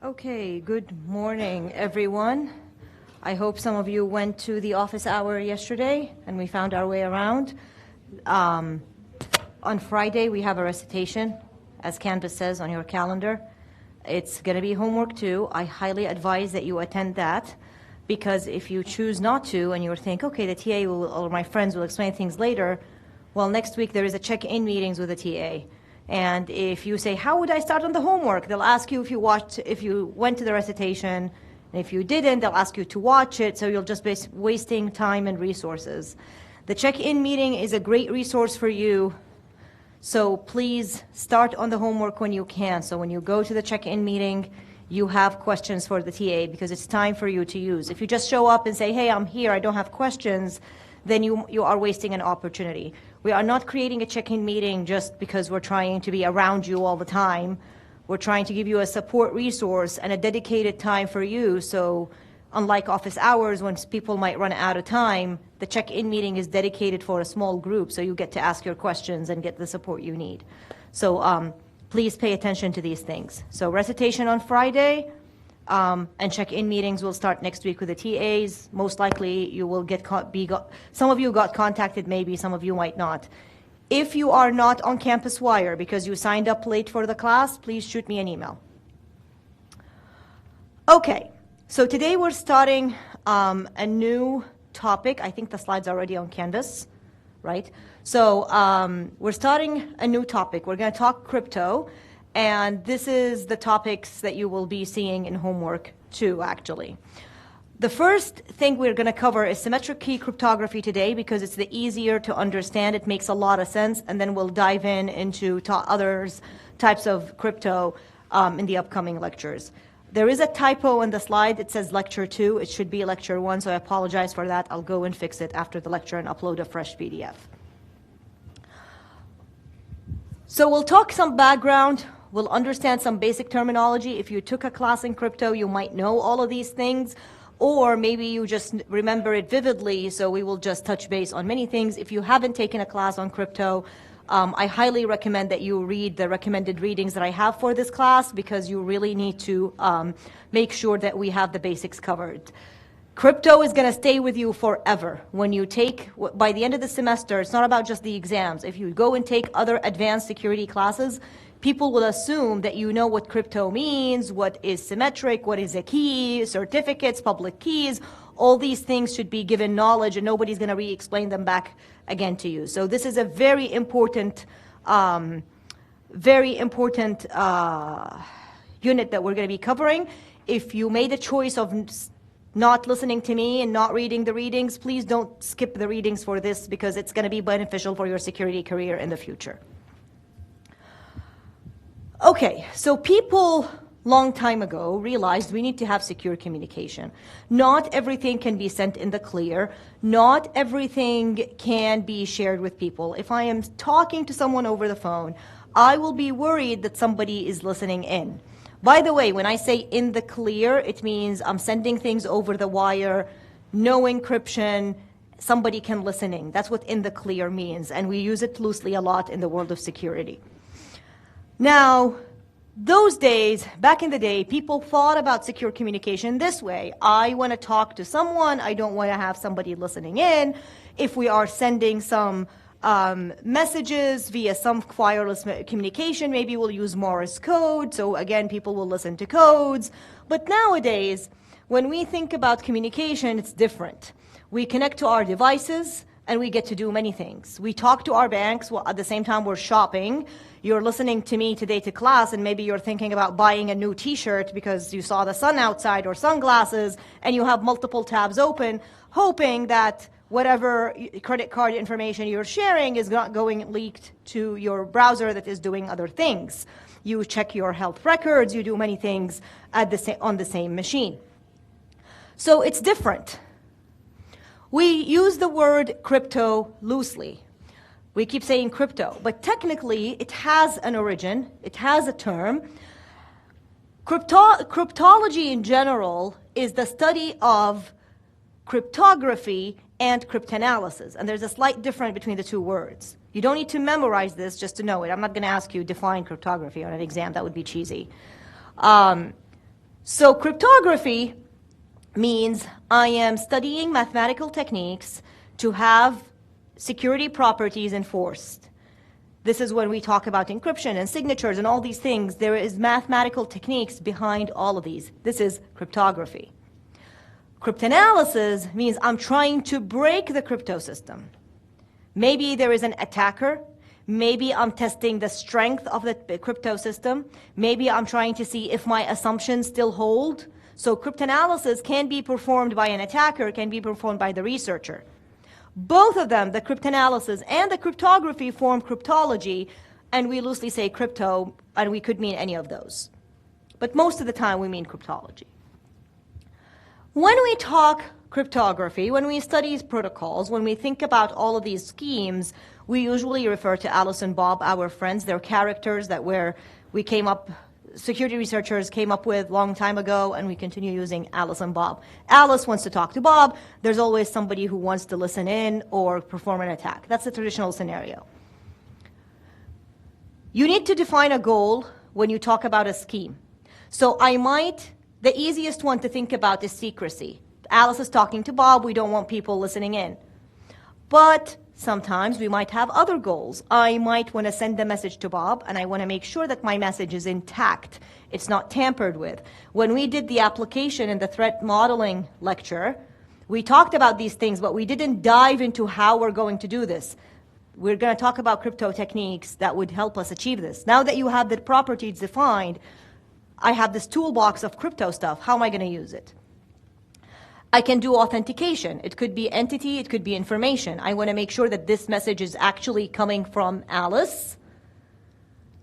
Okay, good morning, everyone. I hope some of you went to the office hour yesterday and we found our way around. On Friday, we have a recitation, as Canvas says on your calendar. It's going to be homework too. I highly advise that you attend that, because if you choose not to and you think, okay, the TA will, or my friends will explain things later, well, next week there is a check-in meetings with the TA. And if you say, how would I start on the homework? They'll ask you if you went to the recitation. And if you didn't, they'll ask you to watch it. So you'll just be wasting time and resources. The check-in meeting is a great resource for you. So please start on the homework when you can. So when you go to the check-in meeting, you have questions for the TA, because it's time for you to use. If you just show up and say, hey, I'm here, I don't have questions, then you are wasting an opportunity. We are not creating a check-in meeting just because we're trying to be around you all the time. We're trying to give you a support resource and a dedicated time for you. So unlike office hours when people might run out of time, the check-in meeting is dedicated for a small group, so you get to ask your questions and get the support you need. So please pay attention to these things. So recitation on Friday, and check-in meetings will start next week with the TAs. Most likely you will some of you got contacted, maybe some of you might not. If you are not on Campus Wire because you signed up late for the class, please shoot me an email. Okay, so today we're starting a new topic. I think the slide's already on Canvas, right? So we're starting a new topic. We're going to talk crypto. And this is the topics that you will be seeing in homework too, actually. The first thing we're going to cover is symmetric key cryptography today, because it's the easier to understand. It makes a lot of sense. And then we'll dive into other types of crypto in the upcoming lectures. There is a typo in the slide. It says lecture 2. It should be lecture 1, so I apologize for that. I'll go and fix it after the lecture and upload a fresh PDF. So we'll talk some background. We'll understand some basic terminology. If you took a class in crypto, you might know all of these things, or maybe you just remember it vividly, so we will just touch base on many things. If you haven't taken a class on crypto, I highly recommend that you read the recommended readings that I have for this class, because you really need to make sure that we have the basics covered. Crypto is going to stay with you forever. When you take, by the end of the semester, it's not about just the exams. If you go and take other advanced security classes, people will assume that you know what crypto means, what is symmetric, what is a key, certificates, public keys. All these things should be given knowledge, and nobody's going to re-explain them back again to you. So this is a very important unit that we're going to be covering. If you made a choice of not listening to me and not reading the readings, please don't skip the readings for this, because it's going to be beneficial for your security career in the future. Okay, so people long time ago realized we need to have secure communication. Not everything can be sent in the clear. Not everything can be shared with people. If I am talking to someone over the phone, I will be worried that somebody is listening in. By the way, when I say in the clear, it means I'm sending things over the wire, no encryption, somebody can listen in. That's what in the clear means, and we use it loosely a lot in the world of security. Now, those days, back in the day, people thought about secure communication this way. I want to talk to someone. I don't want to have somebody listening in. If we are sending some messages via some wireless communication, maybe we'll use Morse code. So again, people will listen to codes. But nowadays, when we think about communication, it's different. We connect to our devices, and we get to do many things. We talk to our banks while at the same time we're shopping. You're listening to me today to class, and maybe you're thinking about buying a new t-shirt because you saw the sun outside, or sunglasses, and you have multiple tabs open, hoping that whatever credit card information you're sharing is not going leaked to your browser that is doing other things. You check your health records, you do many things on the same machine. So it's different. We use the word crypto loosely. We keep saying crypto, but technically it has an origin, it has a term. Cryptology in general is the study of cryptography and cryptanalysis, and there's a slight difference between the two words. You don't need to memorize this just to know it. I'm not going to ask you define cryptography on an exam, that would be cheesy. So cryptography means I am studying mathematical techniques to have security properties enforced. This is when we talk about encryption and signatures and all these things. There is mathematical techniques behind all of these. This is cryptography. Cryptanalysis means I'm trying to break the crypto system. Maybe there is an attacker. Maybe I'm testing the strength of the crypto system. Maybe I'm trying to see if my assumptions still hold. So cryptanalysis can be performed by an attacker, can be performed by the researcher. Both of them, the cryptanalysis and the cryptography, form cryptology, and we loosely say crypto, and we could mean any of those. But most of the time we mean cryptology. When we talk cryptography, when we study protocols, when we think about all of these schemes, we usually refer to Alice and Bob, our friends. They're characters that security researchers came up with a long time ago, and we continue using Alice and Bob. Alice wants to talk to Bob. There's always somebody who wants to listen in or perform an attack. That's the traditional scenario. You need to define a goal when you talk about a scheme. So the easiest one to think about is secrecy. Alice is talking to Bob. We don't want people listening in. But sometimes we might have other goals. I might want to send a message to Bob, and I want to make sure that my message is intact. It's not tampered with. When we did the application in the threat modeling lecture, we talked about these things, but we didn't dive into how we're going to do this. We're going to talk about crypto techniques that would help us achieve this. Now that you have the properties defined, I have this toolbox of crypto stuff. How am I going to use it? I can do authentication. It could be entity, it could be information. I want to make sure that this message is actually coming from Alice,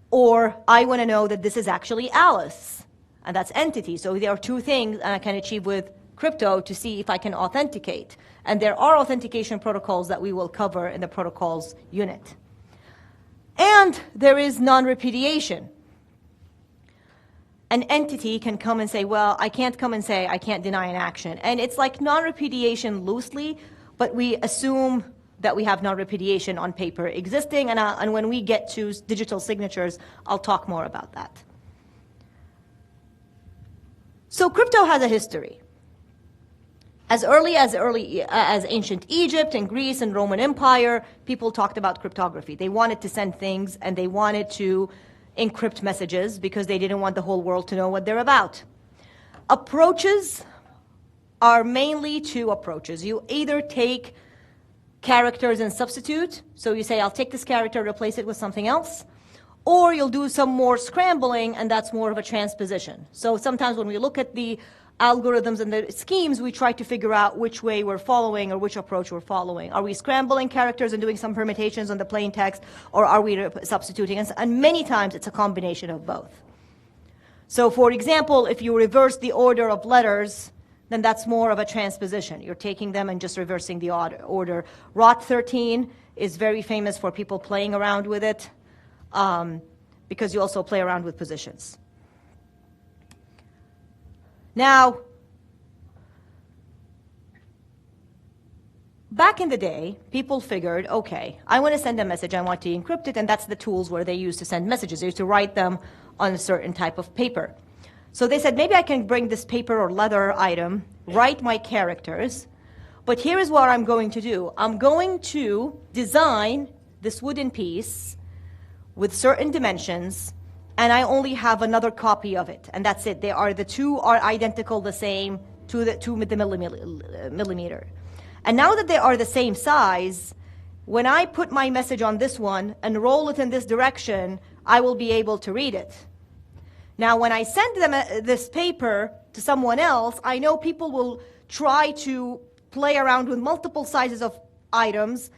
or I want to know that this is actually Alice, and that's entity. So there are two things I can achieve with crypto to see if I can authenticate. And there are authentication protocols that we will cover in the protocols unit. And there is non-repudiation. An entity can come and say, well, I can't come and say I can't deny an action. And it's like non-repudiation loosely, but we assume that we have non-repudiation on paper existing, and when we get to digital signatures, I'll talk more about that. So crypto has a history. As early as ancient Egypt and Greece and Roman Empire, people talked about cryptography. They wanted to send things, and they wanted to encrypt messages because they didn't want the whole world to know what they're about. Approaches are mainly two approaches. You either take characters and substitute, so you say, I'll take this character, replace it with something else, or you'll do some more scrambling, and that's more of a transposition. So sometimes when we look at the algorithms and the schemes, we try to figure out which way we're following or which approach we're following. Are we scrambling characters and doing some permutations on the plain text, or are we substituting? And many times it's a combination of both. So for example, if you reverse the order of letters, then that's more of a transposition. You're taking them and just reversing the order. ROT13 is very famous for people playing around with it because you also play around with positions. Now, back in the day, people figured, okay, I want to send a message, I want to encrypt it, and that's the tools where they used to send messages. They used to write them on a certain type of paper. So they said, maybe I can bring this paper or leather item, write my characters, but here is what I'm going to do. I'm going to design this wooden piece with certain dimensions, and I only have another copy of it, and that's it. The two are identical, the same, to the millimeter. And now that they are the same size, when I put my message on this one and roll it in this direction, I will be able to read it. Now, when I send them this paper to someone else, I know people will try to play around with multiple sizes of items,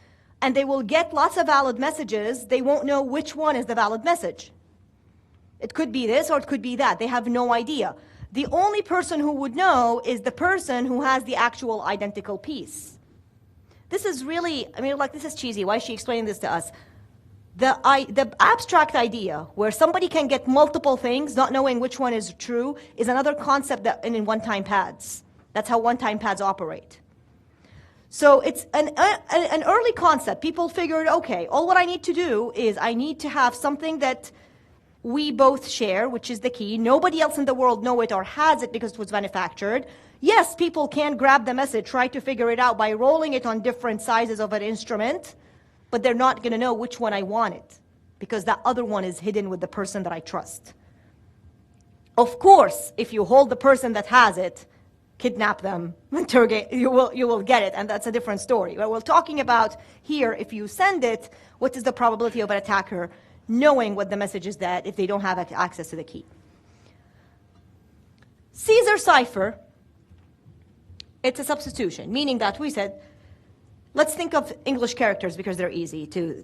and they will get lots of valid messages. They won't know which one is the valid message. It could be this or it could be that. They have no idea. The only person who would know is the person who has the actual identical piece. This is really, this is cheesy. Why is she explaining this to us? The abstract idea where somebody can get multiple things, not knowing which one is true, is another concept that in one-time pads. That's how one-time pads operate. So it's an early concept. People figured, okay, all what I need to do is I need to have something that we both share, which is the key. Nobody else in the world know it or has it because it was manufactured. Yes, people can grab the message, try to figure it out by rolling it on different sizes of an instrument, but they're not going to know which one I wanted because that other one is hidden with the person that I trust. Of course, if you hold the person that has it, kidnap them, interrogate, you will get it, and that's a different story. But we're talking about here, if you send it, what is the probability of an attacker knowing what the message is that if they don't have access to the key? Caesar cipher, it's a substitution, meaning that we said, let's think of English characters because they're easy to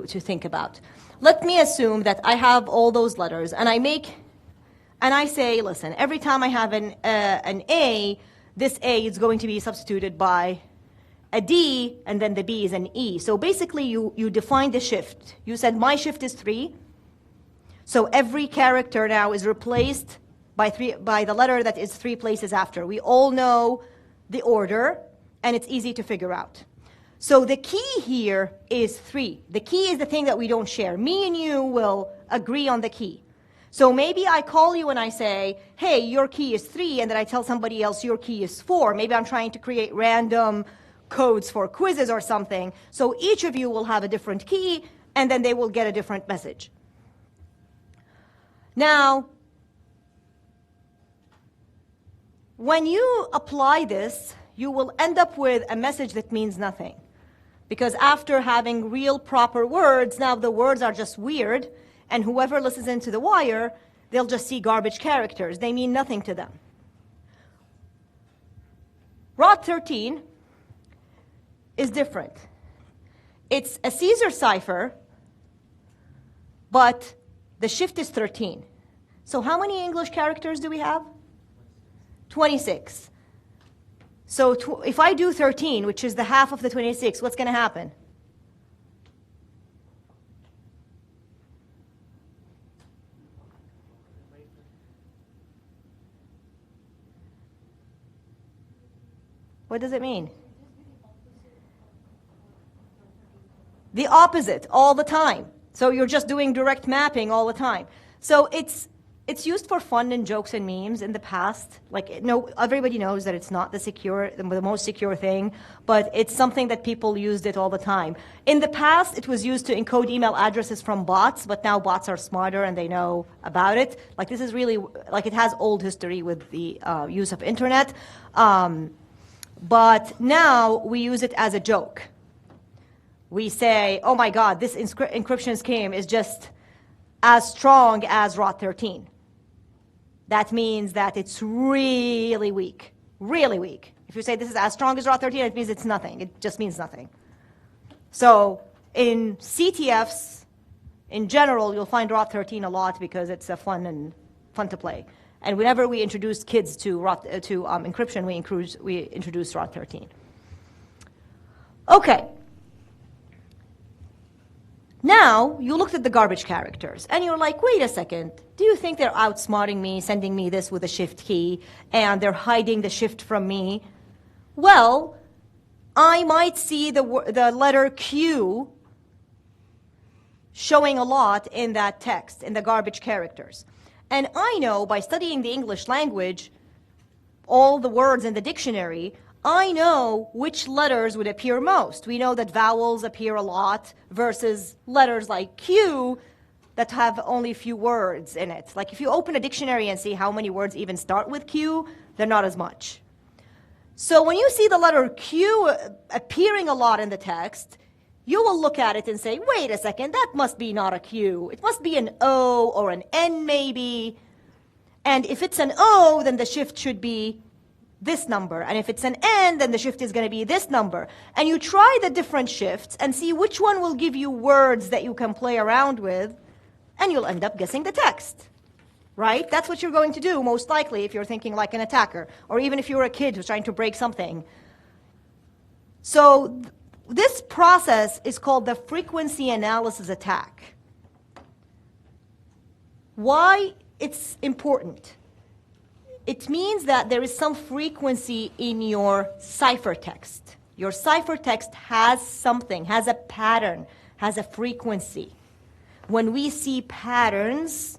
think about. Let me assume that I have all those letters, and I say, listen, every time I have an A, this A is going to be substituted by a D, and then the B is an E. So basically, you define the shift. You said my shift is 3. So every character now is replaced by the letter that is 3 places after. We all know the order, and it's easy to figure out. So the key here is 3. The key is the thing that we don't share. Me and you will agree on the key. So maybe I call you and I say, hey, your key is 3, and then I tell somebody else your key is 4. Maybe I'm trying to create random codes for quizzes or something. So each of you will have a different key, and then they will get a different message. Now, when you apply this, you will end up with a message that means nothing. Because after having real proper words, now the words are just weird, and whoever listens into the wire, they'll just see garbage characters. They mean nothing to them. Rod 13 is different. It's a Caesar cipher, but the shift is 13. So how many English characters do we have? 26. So if I do 13, which is the half of the 26, what's going to happen? What does it mean? The opposite all the time. So you're just doing direct mapping all the time. So it's used for fun and jokes and memes in the past. Like, no, everybody knows that it's not the most secure thing, but it's something that people used it all the time. In the past, it was used to encode email addresses from bots, but now bots are smarter and they know about it. Like, this is really, like, it has old history with the use of internet. But now we use it as a joke. We say, oh my God, this encryption scheme is just as strong as Rod 13. That means that it's really weak, really weak. If you say this is as strong as Rod 13, it means it's nothing. It just means nothing. So in CTFs, in general, you'll find Rod 13 a lot because it's fun to play. And whenever we introduce kids to encryption, we introduce Rod 13. Okay. Now, you looked at the garbage characters, and you're like, wait a second, do you think they're outsmarting me, sending me this with a shift key, and they're hiding the shift from me? Well, I might see the letter Q showing a lot in that text, in the garbage characters. And I know, by studying the English language, all the words in the dictionary, I know which letters would appear most. We know that vowels appear a lot versus letters like Q that have only a few words in it. Like if you open a dictionary and see how many words even start with Q, they're not as much. So when you see the letter Q appearing a lot in the text, you will look at it and say, wait a second, that must be not a Q. It must be an O or an N maybe. And if it's an O, then the shift should be this number. And if it's an N, then the shift is going to be this number. And you try the different shifts and see which one will give you words that you can play around with, and you'll end up guessing the text. Right? That's what you're going to do, most likely, if you're thinking like an attacker, or even if you're a kid who's trying to break something. So this process is called the frequency analysis attack. Why it's important? It means that there is some frequency in your ciphertext. Your ciphertext has something, has a pattern, has a frequency. When we see patterns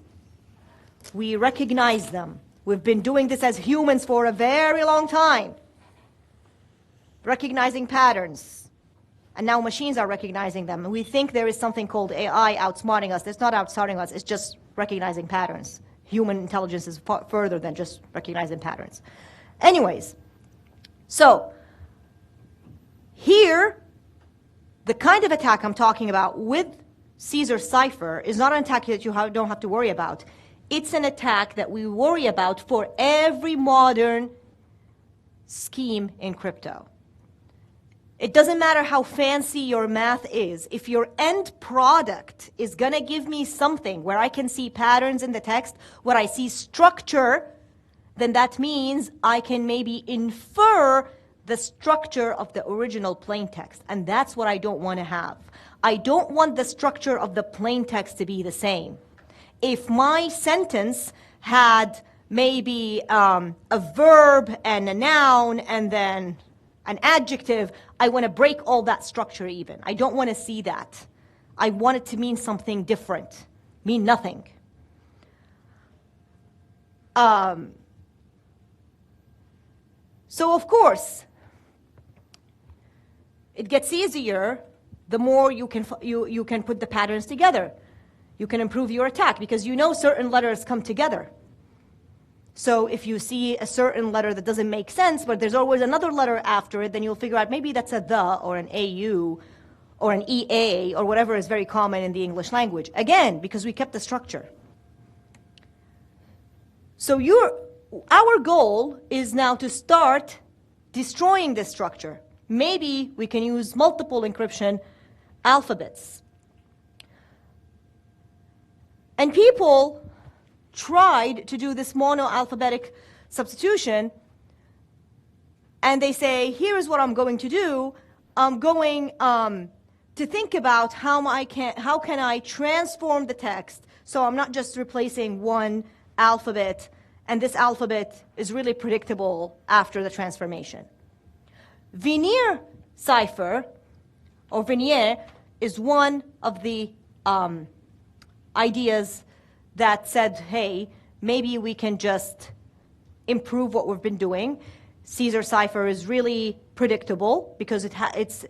We recognize them. We've been doing this as humans for a very long time, recognizing patterns. And now machines are recognizing them. And we think there is something called AI outsmarting us. It's not outsmarting us, it's just recognizing patterns. Human intelligence is far further than just recognizing patterns. Anyways, so here, the kind of attack I'm talking about with Caesar cipher is not an attack that you don't have to worry about. It's an attack that we worry about for every modern scheme in crypto. It doesn't matter how fancy your math is. If your end product is going to give me something where I can see patterns in the text, where I see structure, then that means I can maybe infer the structure of the original plain text. And that's what I don't want to have. I don't want the structure of the plain text to be the same. If my sentence had maybe a verb and a noun and then an adjective, I want to break all that structure even. I don't want to see that. I want it to mean something different, mean nothing. So of course, it gets easier the more you can put the patterns together. You can improve your attack because you know certain letters come together. So if you see a certain letter that doesn't make sense, but there's always another letter after it, then you'll figure out maybe that's a the or an AU or an EA or whatever is very common in the English language. Again, because we kept the structure. So our goal is now to start destroying this structure. Maybe we can use multiple encryption alphabets. And people tried to do this monoalphabetic substitution, and they say, here's what I'm going to do. I'm going to think about how can I transform the text so I'm not just replacing one alphabet, and this alphabet is really predictable after the transformation. Vineer cipher, or Vineer, is one of the ideas that said, hey, maybe we can just improve what we've been doing. Caesar cipher is really predictable because it's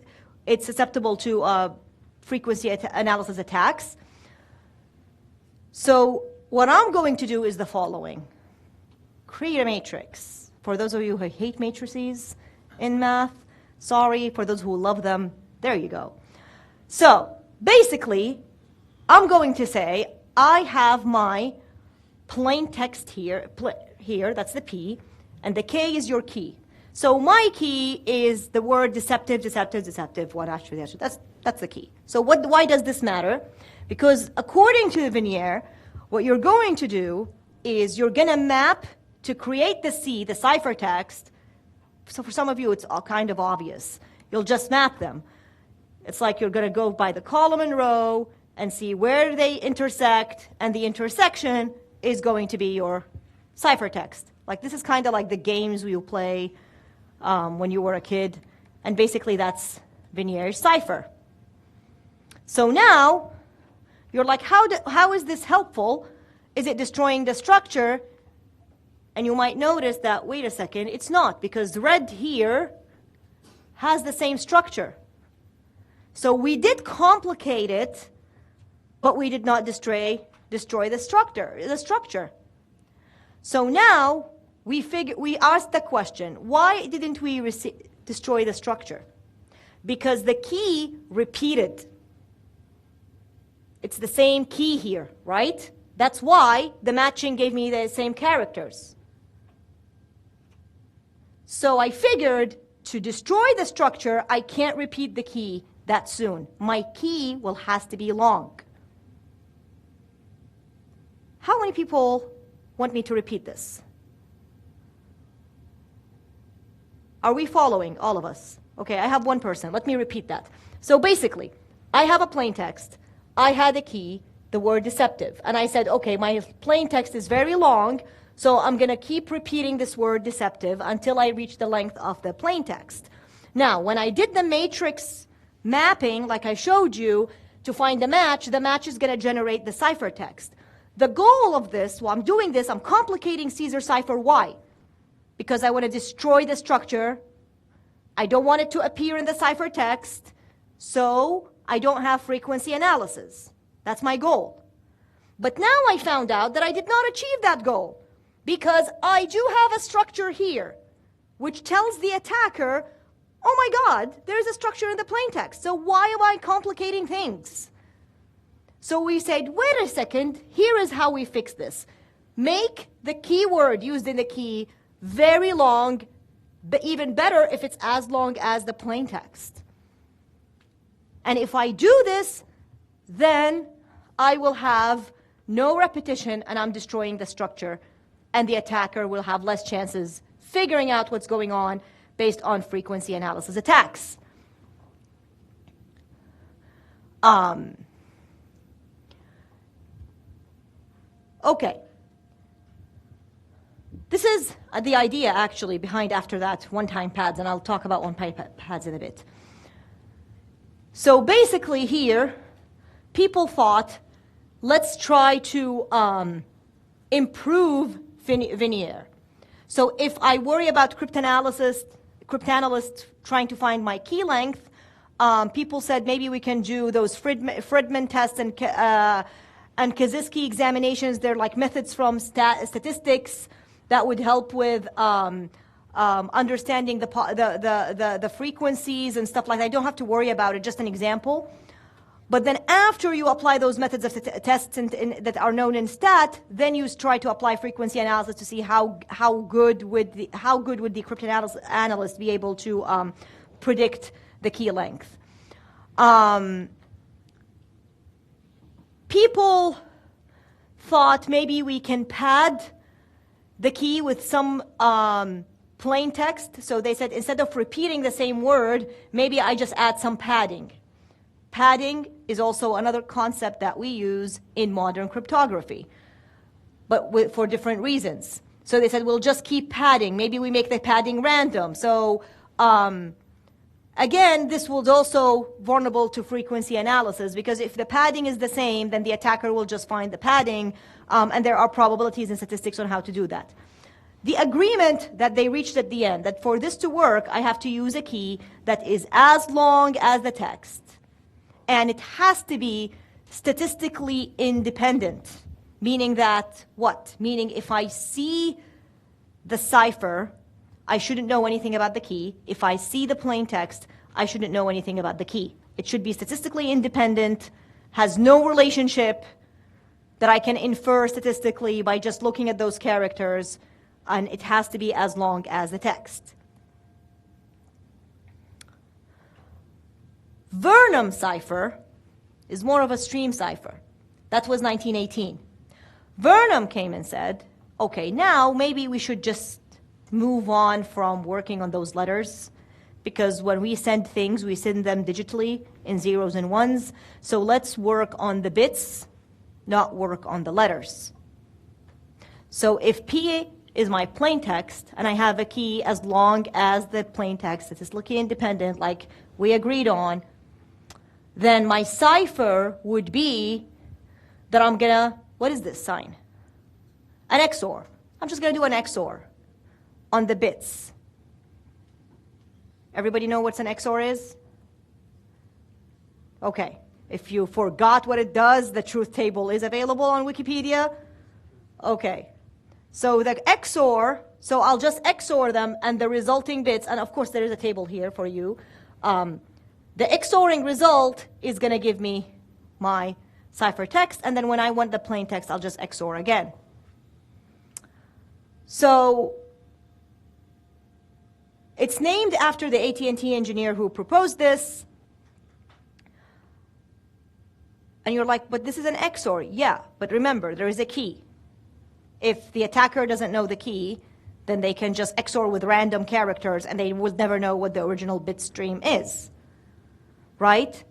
susceptible to frequency analysis attacks. So what I'm going to do is the following. Create a matrix. For those of you who hate matrices in math, sorry. For those who love them, there you go. So basically, I'm going to say, I have my plain text here, that's the P, and the K is your key. So my key is the word deceptive, deceptive, deceptive. What actually, that's the key. So why does this matter? Because according to the Vineer, what you're going to do is you're going to map to create the C, the ciphertext. So for some of you, it's all kind of obvious. You'll just map them. It's like you're going to go by the column and row and see where they intersect, and the intersection is going to be your ciphertext. Like this is kind of like the games we play when you were a kid, and basically that's Vineer's cipher. So now you're like, how is this helpful? Is it destroying the structure? And you might notice that, wait a second, it's not, because red here has the same structure. So we did complicate it, but we did not destroy the structure. So now we asked the question, why didn't we destroy the structure? Because the key repeated. It's the same key here, right? That's why the matching gave me the same characters. So I figured to destroy the structure, I can't repeat the key that soon. My key has to be long. How many people want me to repeat this? Are we following, all of us? Okay, I have one person. Let me repeat that. So basically, I have a plain text. I had a key, the word deceptive. And I said, okay, my plain text is very long, so I'm going to keep repeating this word deceptive until I reach the length of the plain text. Now, when I did the matrix mapping, like I showed you, to find the match is going to generate the ciphertext. The goal of this, while I'm doing this, I'm complicating Caesar cipher. Why? Because I want to destroy the structure. I don't want it to appear in the ciphertext, so I don't have frequency analysis. That's my goal. But now I found out that I did not achieve that goal because I do have a structure here which tells the attacker, oh my God, there's a structure in the plaintext, so why am I complicating things? So we said, wait a second, here is how we fix this. Make the keyword used in the key very long, but even better if it's as long as the plaintext. And if I do this, then I will have no repetition and I'm destroying the structure, and the attacker will have less chances figuring out what's going on based on frequency analysis attacks. Okay. This is the idea actually behind after that one-time pads, and I'll talk about one-time pads in a bit. So basically here, people thought, let's try to improve Vineer. So if I worry about cryptanalysts trying to find my key length, people said maybe we can do those Fridman tests and Kaczynski examinations. They're like methods from statistics that would help with understanding the frequencies and stuff like that. I don't have to worry about it, just an example. But then after you apply those methods of tests that are known in stat, then you try to apply frequency analysis to see how good would the cryptanalyst be able to predict the key length. People thought maybe we can pad the key with some plain text. So they said instead of repeating the same word, maybe I just add some padding. Padding is also another concept that we use in modern cryptography, but for different reasons. So they said, we'll just keep padding. Maybe we make the padding random. So again, this was also vulnerable to frequency analysis, because if the padding is the same, then the attacker will just find the padding, and there are probabilities and statistics on how to do that. The agreement that they reached at the end, that for this to work, I have to use a key that is as long as the text. And it has to be statistically independent, meaning that what? Meaning if I see the cipher, I shouldn't know anything about the key. If I see the plain text, I shouldn't know anything about the key. It should be statistically independent, has no relationship that I can infer statistically by just looking at those characters, and it has to be as long as the text. Vernam cipher is more of a stream cipher. That was 1918. Vernam came and said, okay, now maybe we should just move on from working on those letters, because when we send things, we send them digitally in zeros and ones. So let's work on the bits, not work on the letters. So if P is my plain text, and I have a key as long as the plain text, statistically independent, like we agreed on, then my cipher would be that I'm gonna, what is this sign? An XOR. I'm just gonna do an XOR on the bits. Everybody know what an XOR is? Okay. If you forgot what it does, the truth table is available on Wikipedia. Okay. So the XOR, so I'll just XOR them and the resulting bits, and of course there is a table here for you. The XORing result is going to give me my ciphertext, and then when I want the plain text, I'll just XOR again. So it's named after the AT&T engineer who proposed this. And you're like, but this is an XOR. Yeah, but remember, there is a key. If the attacker doesn't know the key, then they can just XOR with random characters, and they would never know what the original bit stream is. Right?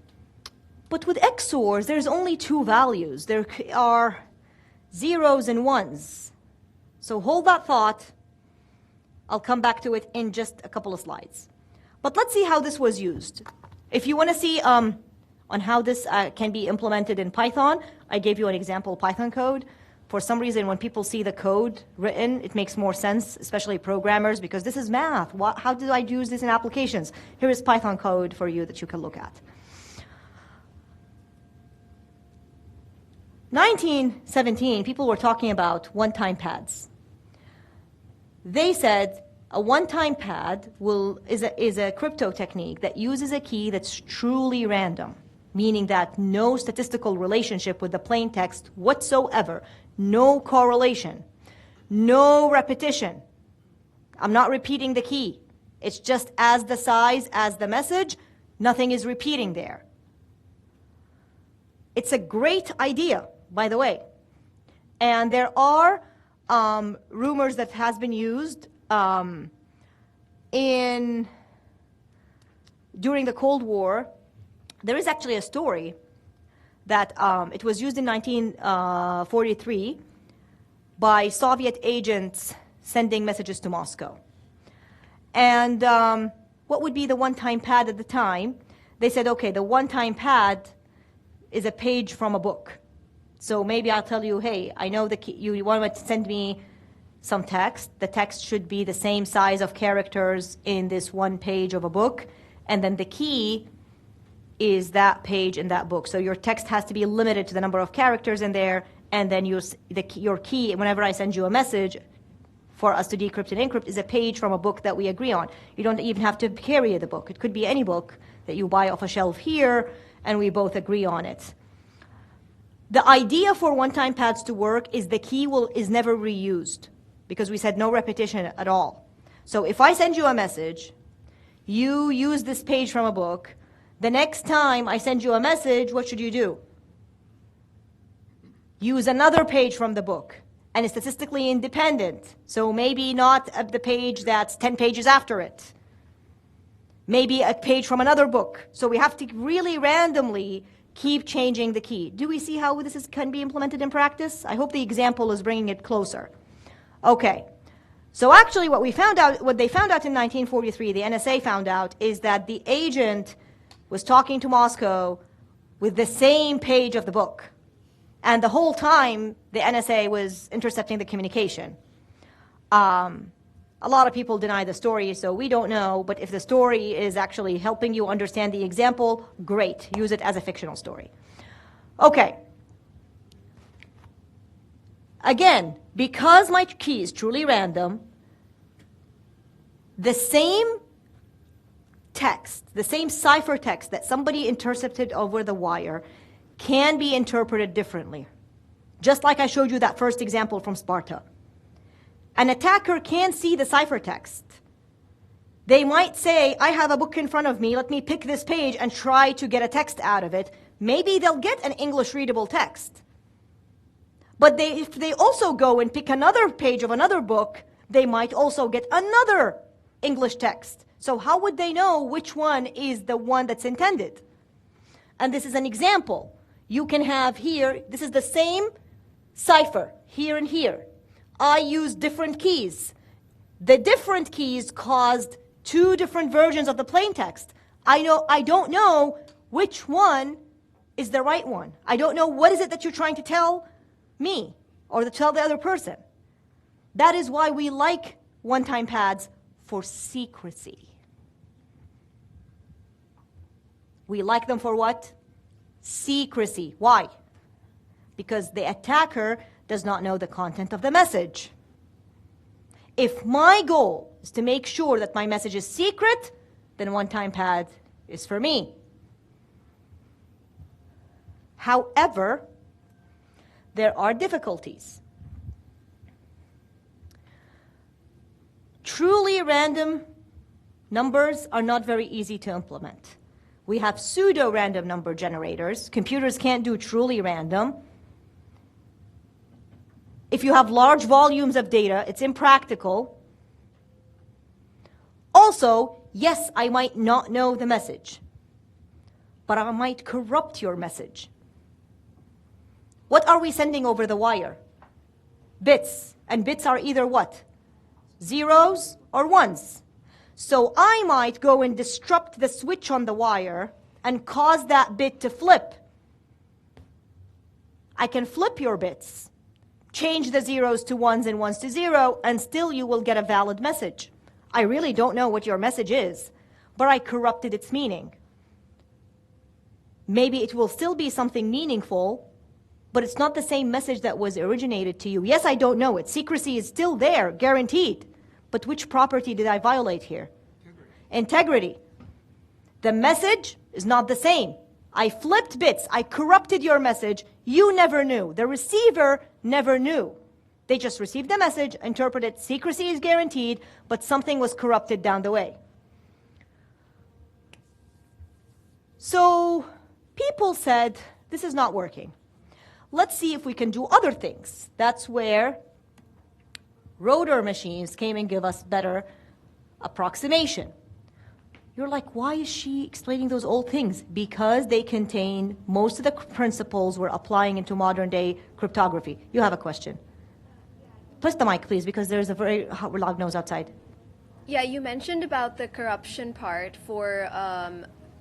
But with XORs, there's only two values. There are zeros and ones. So hold that thought. I'll come back to it in just a couple of slides. But let's see how this was used. If you want to see on how this can be implemented in Python, I gave you an example Python code. for some reason, when people see the code written, it makes more sense, especially programmers, because this is math. How do I use this in applications? Here is Python code for you that you can look at. 1917, people were talking about one-time pads. They said a one-time pad is a crypto technique that uses a key that's truly random, meaning that no statistical relationship with the plain text whatsoever, no correlation, no repetition. I'm not repeating the key. It's just as the size as the message, nothing is repeating there. It's a great idea, by the way. And there are rumors that has been used during the Cold War. There is actually a story that it was used in 1943 by Soviet agents sending messages to Moscow. And what would be the one-time pad at the time? They said, okay, the one-time pad is a page from a book. So maybe I'll tell you, hey, I know you want to send me some text. The text should be the same size of characters in this one page of a book. And then the key is that page in that book. So your text has to be limited to the number of characters in there. And then your key, whenever I send you a message for us to decrypt and encrypt, is a page from a book that we agree on. You don't even have to carry the book. It could be any book that you buy off a shelf here, and we both agree on it. The idea for one-time pads to work is the key is never reused, because we said no repetition at all. So if I send you a message, you use this page from a book, the next time I send you a message, what should you do? Use another page from the book, and it's statistically independent. So maybe not the page that's 10 pages after it. Maybe a page from another book. So we have to really randomly keep changing the key. Do we see how this can be implemented in practice? I hope the example is bringing it closer. Okay. So actually what they found out in 1943, the NSA found out, is that the agent was talking to Moscow with the same page of the book. And the whole time, the NSA was intercepting the communication. A lot of people deny the story, so we don't know. But if the story is actually helping you understand the example, great. Use it as a fictional story. Okay. Again, because my key is truly random, the same text, the same ciphertext that somebody intercepted over the wire can be interpreted differently. Just like I showed you that first example from Sparta. An attacker can see the ciphertext. They might say, I have a book in front of me, let me pick this page and try to get a text out of it. Maybe they'll get an English readable text. But if they also go and pick another page of another book, they might also get another English text. So how would they know which one is the one that's intended? And this is an example. You can have here, this is the same cipher, here and here. I use different keys. The different keys caused two different versions of the plain text. I don't know which one is the right one. I don't know what is it that you're trying to tell me or to tell the other person. That is why we like one-time pads for secrecy. We like them for what? Secrecy. Why? Because the attacker does not know the content of the message. If my goal is to make sure that my message is secret, then one-time pad is for me. However, there are difficulties. Truly random numbers are not very easy to implement. We have pseudo-random number generators. Computers can't do truly random. If you have large volumes of data, it's impractical. Also, yes, I might not know the message, but I might corrupt your message. What are we sending over the wire? Bits. And bits are either what? Zeros or ones. So I might go and disrupt the switch on the wire and cause that bit to flip. I can flip your bits. change the zeros to ones and ones to zero, and still you will get a valid message. I really don't know what your message is, but I corrupted its meaning. Maybe it will still be something meaningful, but it's not the same message that was originated to you. Yes, I don't know it. Secrecy is still there, guaranteed. But which property did I violate here? Integrity. The message is not the same. I flipped bits. I corrupted your message. You never knew. The receiver never knew. They just received the message, interpreted secrecy is guaranteed, but something was corrupted down the way. So people said, this is not working. Let's see if we can do other things. That's where rotor machines came and give us better approximation. You're like, why is she explaining those old things? Because they contain most of the principles we're applying into modern day cryptography. You have a question. Press the mic, please, because there's a very loud noise outside. Yeah, you mentioned about the corruption part for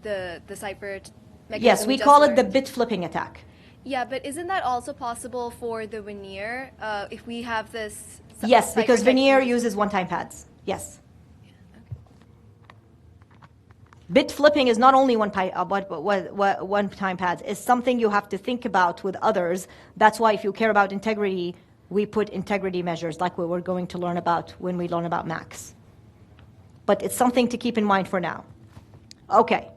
the cipher mechanism. Yes, we call it the bit flipping attack. Yeah, but isn't that also possible for the veneer if we have this? Yes, because veneer uses one-time pads. Yes. Bit flipping is not only one-time pads. It's something you have to think about with others. That's why if you care about integrity, we put integrity measures like what we're going to learn about when we learn about Max. But it's something to keep in mind for now. Okay.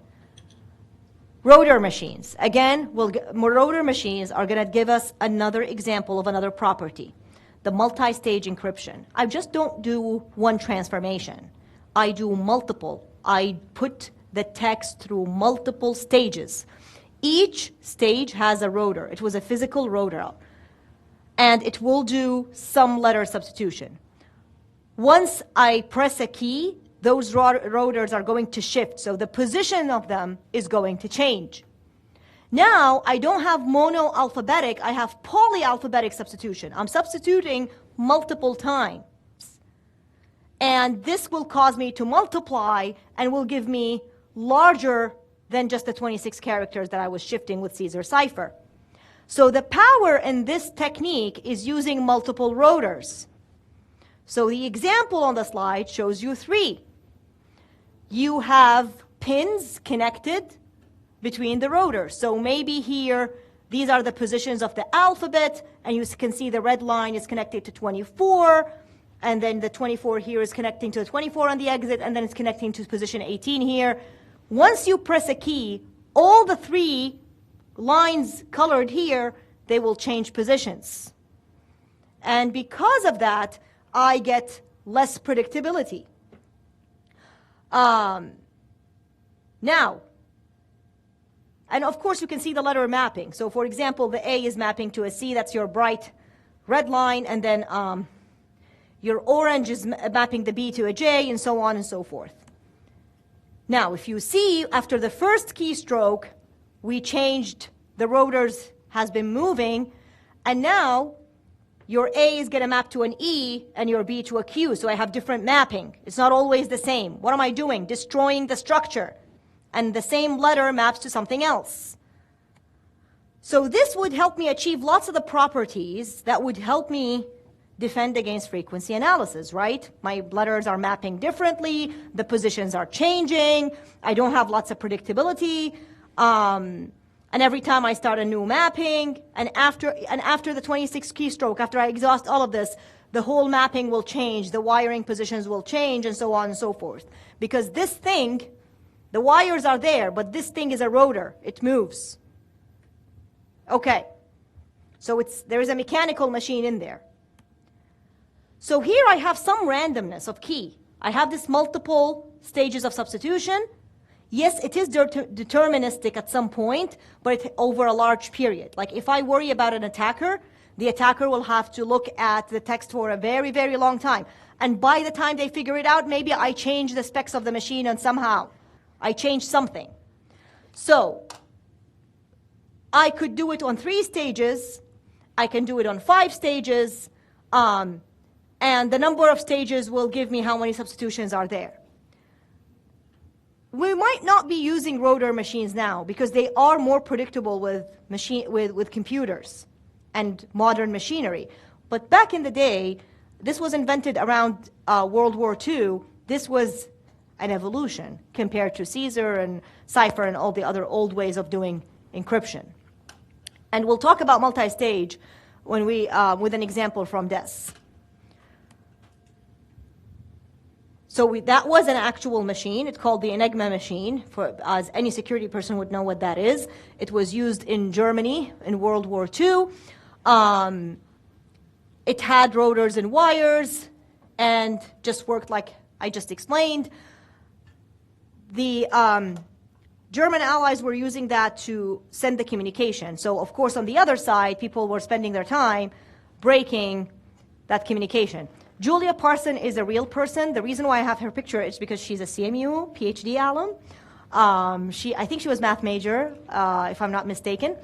Rotor machines. Again, rotor machines are going to give us another example of another property, the multi-stage encryption. I just don't do one transformation. I do multiple. I put the text through multiple stages. Each stage has a rotor. It was a physical rotor. And it will do some letter substitution. Once I press a key, those rotors are going to shift. So the position of them is going to change. Now, I don't have monoalphabetic, I have polyalphabetic substitution. I'm substituting multiple times. And this will cause me to multiply and will give me larger than just the 26 characters that I was shifting with Caesar cipher. So the power in this technique is using multiple rotors. So the example on the slide shows you 3. You have pins connected between the rotors. So maybe here, these are the positions of the alphabet, and you can see the red line is connected to 24, and then the 24 here is connecting to the 24 on the exit, and then it's connecting to position 18 here. Once you press a key, all the 3 lines colored here, they will change positions. And because of that, I get less predictability. Now, and of course you can see the letter mapping. So for example, the A is mapping to a C, that's your bright red line, and then your orange is mapping the B to a J, and so on and so forth. Now, if you see, after the first keystroke, we changed, the rotors has been moving, and now your A is going to map to an E and your B to a Q, so I have different mapping. It's not always the same. What am I doing? Destroying the structure. And the same letter maps to something else. So this would help me achieve lots of the properties that would help me defend against frequency analysis, right? My letters are mapping differently, the positions are changing, I don't have lots of predictability, and every time I start a new mapping, and after the 26 keystroke, after I exhaust all of this, the whole mapping will change, the wiring positions will change, and so on and so forth. Because this thing, the wires are there, but this thing is a rotor, it moves. Okay, so there is a mechanical machine in there. So here I have some randomness of key. I have this multiple stages of substitution. Yes, it is deterministic at some point, but over a large period. Like if I worry about an attacker, the attacker will have to look at the text for a very, very long time. And by the time they figure it out, maybe I change the specs of the machine and somehow I change something. So I could do it on 3 stages. I can do it on 5 stages. And the number of stages will give me how many substitutions are there. We might not be using rotor machines now because they are more predictable with computers and modern machinery. But back in the day, this was invented around World War II. This was an evolution compared to Caesar and cipher and all the other old ways of doing encryption. And we'll talk about multi-stage when we, with an example from DES. So that was an actual machine. It's called the Enigma machine, as any security person would know what that is. It was used in Germany in World War II. It had rotors and wires and just worked like I just explained. The German allies were using that to send the communication. So, of course, on the other side, people were spending their time breaking that communication. Julia Parson is a real person. The reason why I have her picture is because she's a CMU PhD alum. I think she was math major, if I'm not mistaken.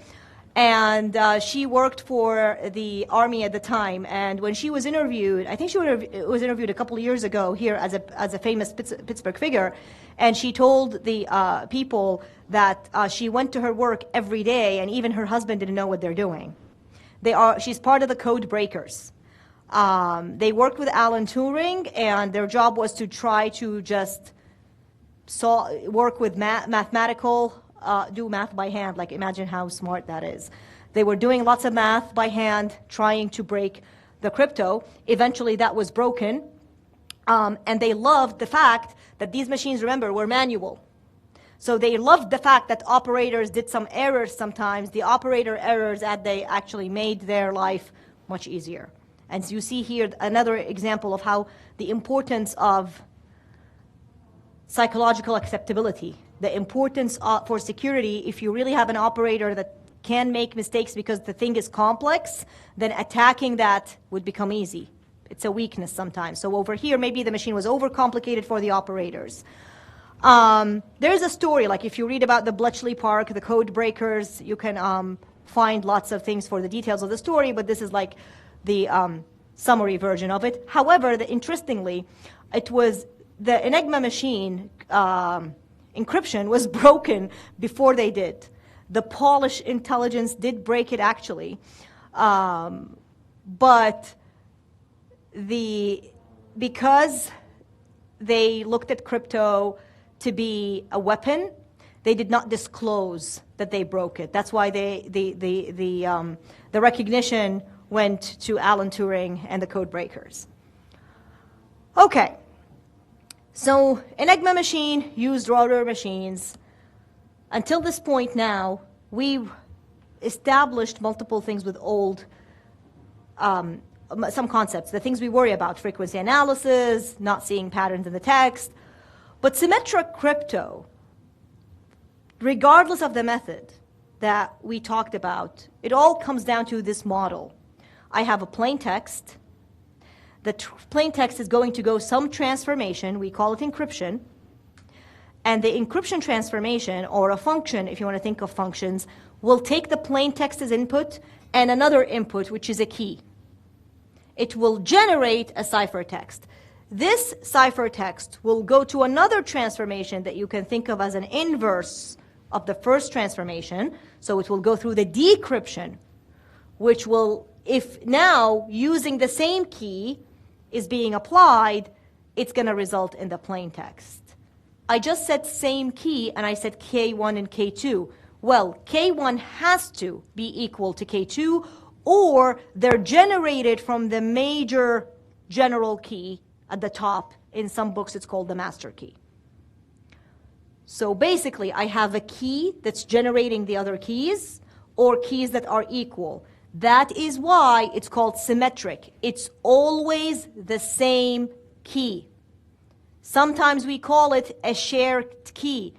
And she worked for the Army at the time. And when she was interviewed, I think she was interviewed a couple of years ago here as a famous Pittsburgh figure. And she told the people that she went to her work every day, and even her husband didn't know what they're doing. She's part of the code breakers. They worked with Alan Turing, and their job was to try to just work with mathematical, do math by hand. Like, imagine how smart that is. They were doing lots of math by hand, trying to break the crypto. Eventually, that was broken. And they loved the fact that these machines, remember, were manual. So they loved the fact that operators did some errors sometimes. The operator errors, that they actually made their life much easier. And so you see here another example of how the importance of psychological acceptability, the importance for security. If you really have an operator that can make mistakes because the thing is complex, then attacking that would become easy. It's a weakness sometimes. So over here, maybe the machine was overcomplicated for the operators. There's a story, like if you read about the Bletchley Park, the code breakers, you can find lots of things for the details of the story, but this is like the summary version of it. However, interestingly, it was the Enigma machine encryption was broken before they did. The Polish intelligence did break it actually, but because they looked at crypto to be a weapon, they did not disclose that they broke it. That's why the recognition went to Alan Turing and the code breakers. Okay, so Enigma machine used rotor machines. Until this point now, we've established multiple things with old, some concepts, the things we worry about, frequency analysis, not seeing patterns in the text. But symmetric crypto, regardless of the method that we talked about, it all comes down to this model. I have a plain text. The plain text is going to go some transformation. We call it encryption. And the encryption transformation, or a function, if you want to think of functions, will take the plain text as input and another input, which is a key. It will generate a ciphertext. This ciphertext will go to another transformation that you can think of as an inverse of the first transformation. So it will go through the decryption, which will, if now using the same key is being applied, it's going to result in the plain text. I just said same key, and I said K1 and K2. Well, K1 has to be equal to K2, or they're generated from the major general key at the top. In some books, it's called the master key. So basically, I have a key that's generating the other keys, or keys that are equal. That is why it's called symmetric. It's always the same key. Sometimes we call it a shared key,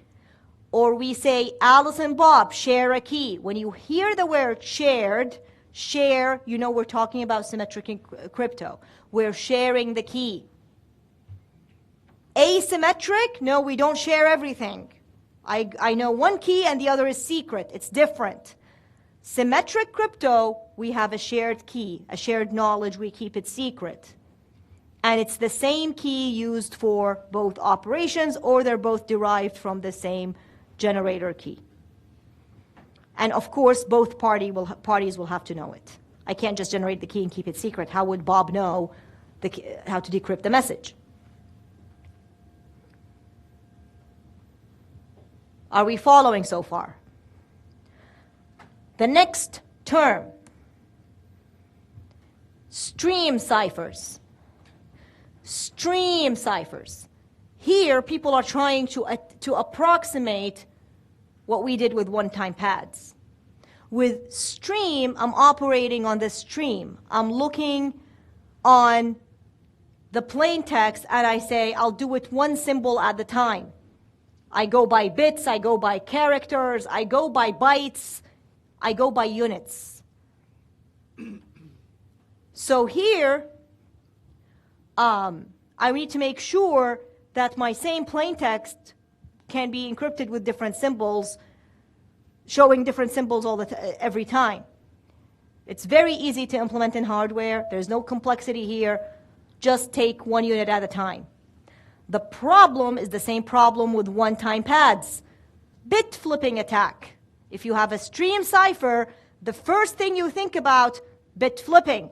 or we say Alice and Bob share a key. When you hear the word shared, share, you know we're talking about symmetric crypto. We're sharing the key. Asymmetric, no, we don't share everything. I know one key and the other is secret. It's different. Symmetric crypto, we have a shared key, a shared knowledge, we keep it secret. And it's the same key used for both operations, or they're both derived from the same generator key. And of course, both parties will have to know it. I can't just generate the key and keep it secret. How would Bob know how to decrypt the message? Are we following so far? The next term, stream ciphers. Stream ciphers. Here, people are trying to approximate what we did with one-time pads. With stream, I'm operating on the stream. I'm looking on the plain text and I say, I'll do it one symbol at a time. I go by bits, I go by characters, I go by bytes, I go by units. So here, I need to make sure that my same plain text can be encrypted with different symbols, showing different symbols every time. It's very easy to implement in hardware. There's no complexity here. Just take one unit at a time. The problem is the same problem with one-time pads. Bit flipping attack. If you have a stream cipher, the first thing you think about, bit flipping,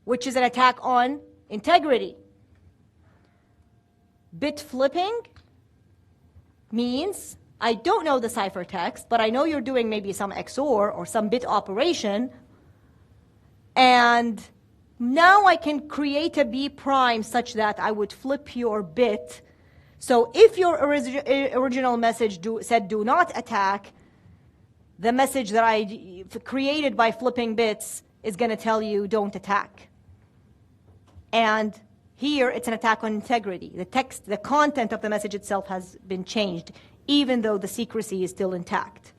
which is an attack on integrity. Bit flipping means I don't know the ciphertext, but I know you're doing maybe some XOR or some bit operation, and now I can create a B prime such that I would flip your bit. So if your original message said do not attack, the message that I created by flipping bits is going to tell you don't attack. And here it's an attack on integrity. The text, the content of the message itself has been changed, even though the secrecy is still intact.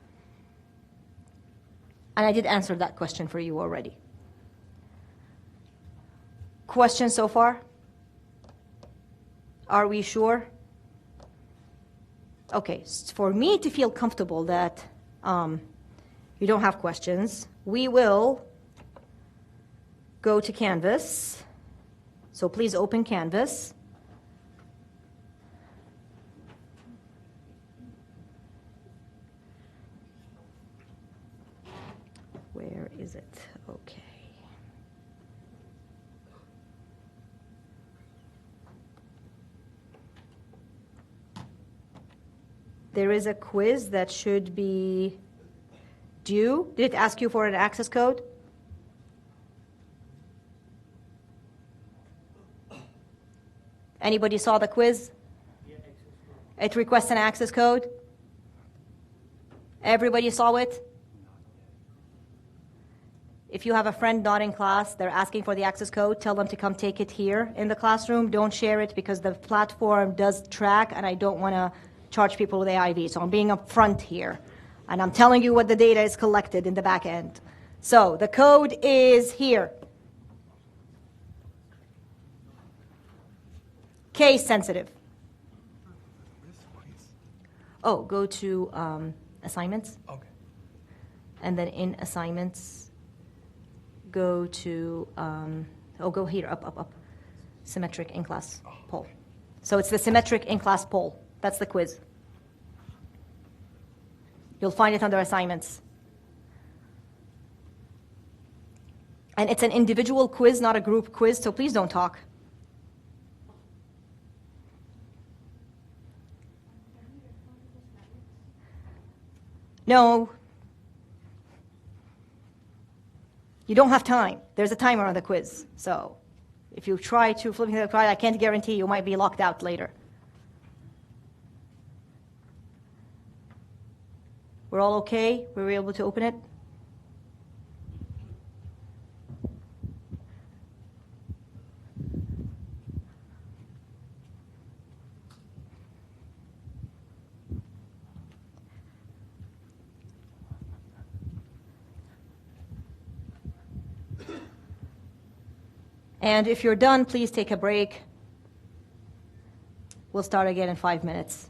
And I did answer that question for you already. Questions so far? Are we sure? Okay, for me to feel comfortable that you don't have questions, we will go to Canvas. So please open Canvas. Where is it? Okay. There is a quiz that should be due. Did it ask you for an access code? Anybody saw the quiz? It requests an access code. Everybody saw it? If you have a friend not in class, they're asking for the access code, tell them to come take it here in the classroom. Don't share it because the platform does track and I don't want to charge people with AIV. So I'm being upfront here. And I'm telling you what the data is collected in the back end. So the code is here. Case sensitive. Oh, go to assignments. Okay. And then in assignments, go to, go here, up. Symmetric in-class poll. So it's the symmetric in-class poll. That's the quiz. You'll find it under assignments. And it's an individual quiz, not a group quiz, so please don't talk. No. You don't have time. There's a timer on the quiz. So if you try to flip the card, I can't guarantee you might be locked out later. We're all okay? We were able to open it? And if you're done, please take a break. We'll start again in 5 minutes.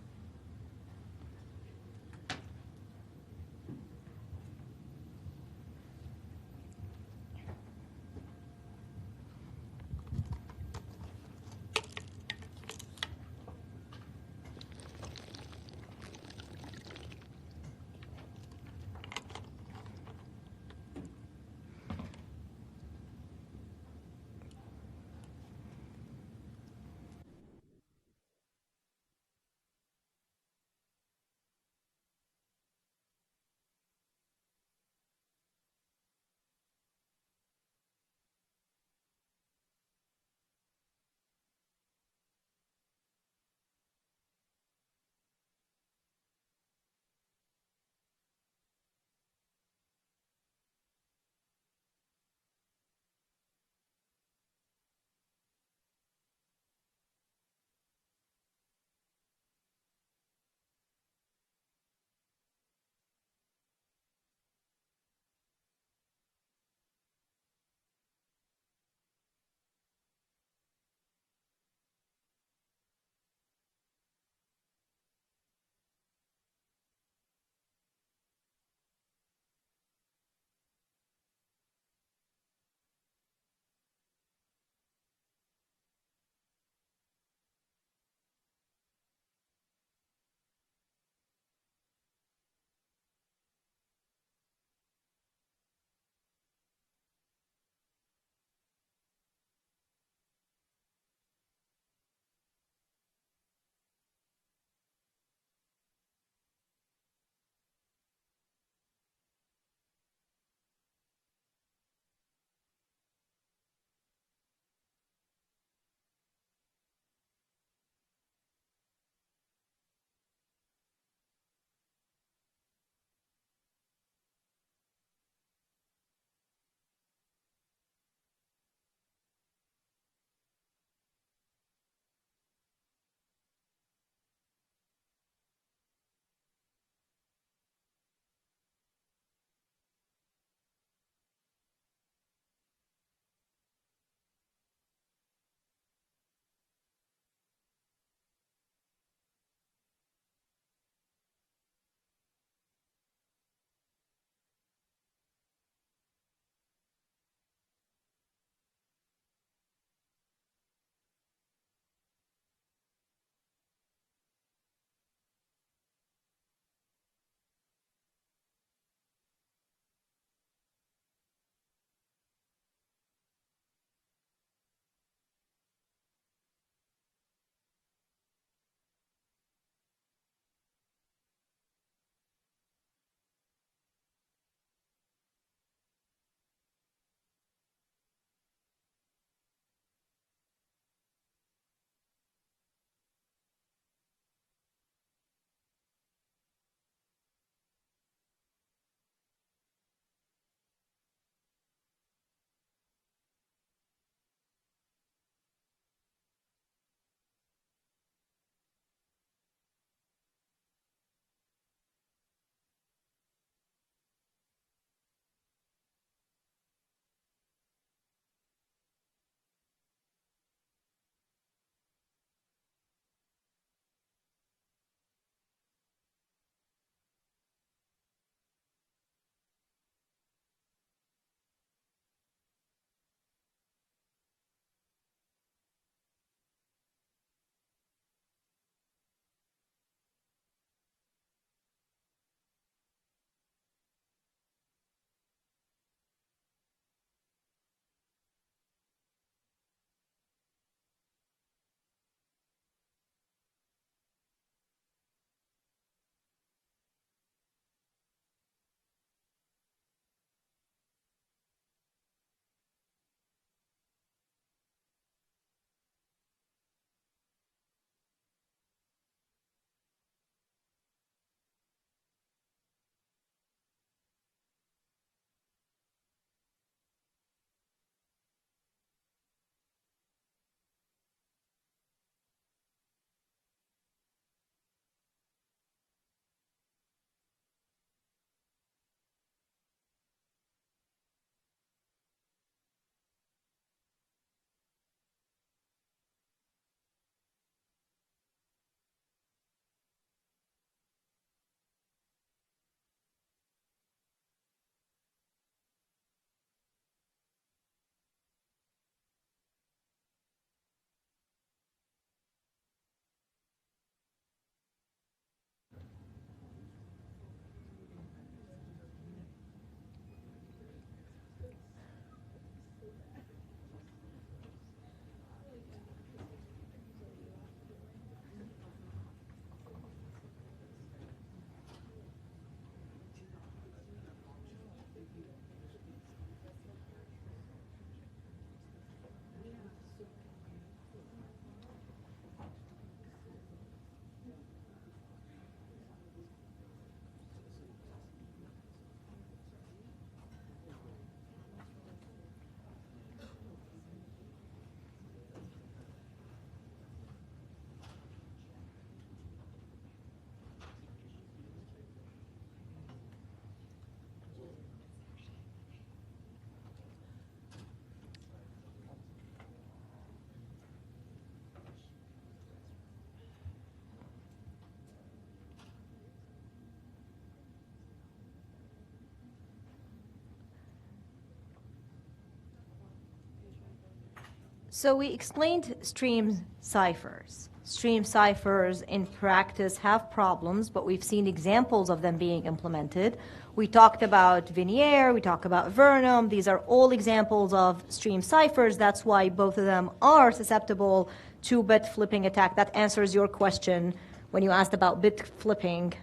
So we explained stream ciphers. Stream ciphers in practice have problems, but we've seen examples of them being implemented. We talked about Vineer, we talked about Vernum. These are all examples of stream ciphers. That's why both of them are susceptible to bit flipping attack. That answers your question when you asked about bit flipping.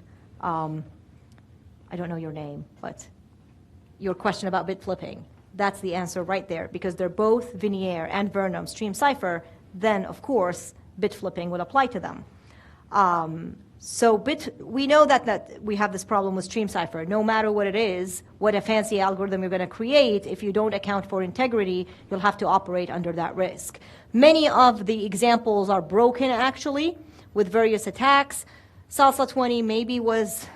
I don't know your name, but your question about bit flipping. That's the answer right there, because they're both Vineer and Vernum stream cipher. Then, of course, bit flipping will apply to them. We know that we have this problem with stream cipher. No matter what it is, what a fancy algorithm you're going to create, if you don't account for integrity, you'll have to operate under that risk. Many of the examples are broken, actually, with various attacks. Salsa 20 maybe was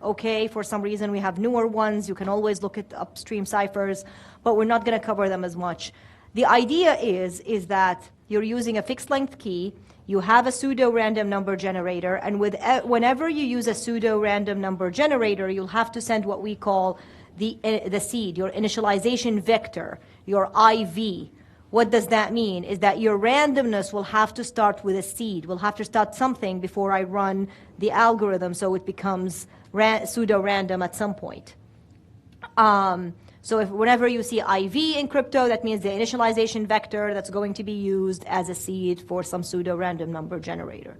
okay for some reason. We have newer ones. You can always look at upstream ciphers, but we're not going to cover them as much. The idea is that you're using a fixed length key. You have a pseudo-random number generator, and whenever you use a pseudo-random number generator, you'll have to send what we call the seed, your initialization vector, your IV. What does that mean? Is that your randomness will have to start with a seed. We'll have to start something before I run the algorithm, so it becomes pseudo-random at some point. So whenever you see IV in crypto, that means the initialization vector that's going to be used as a seed for some pseudo-random number generator.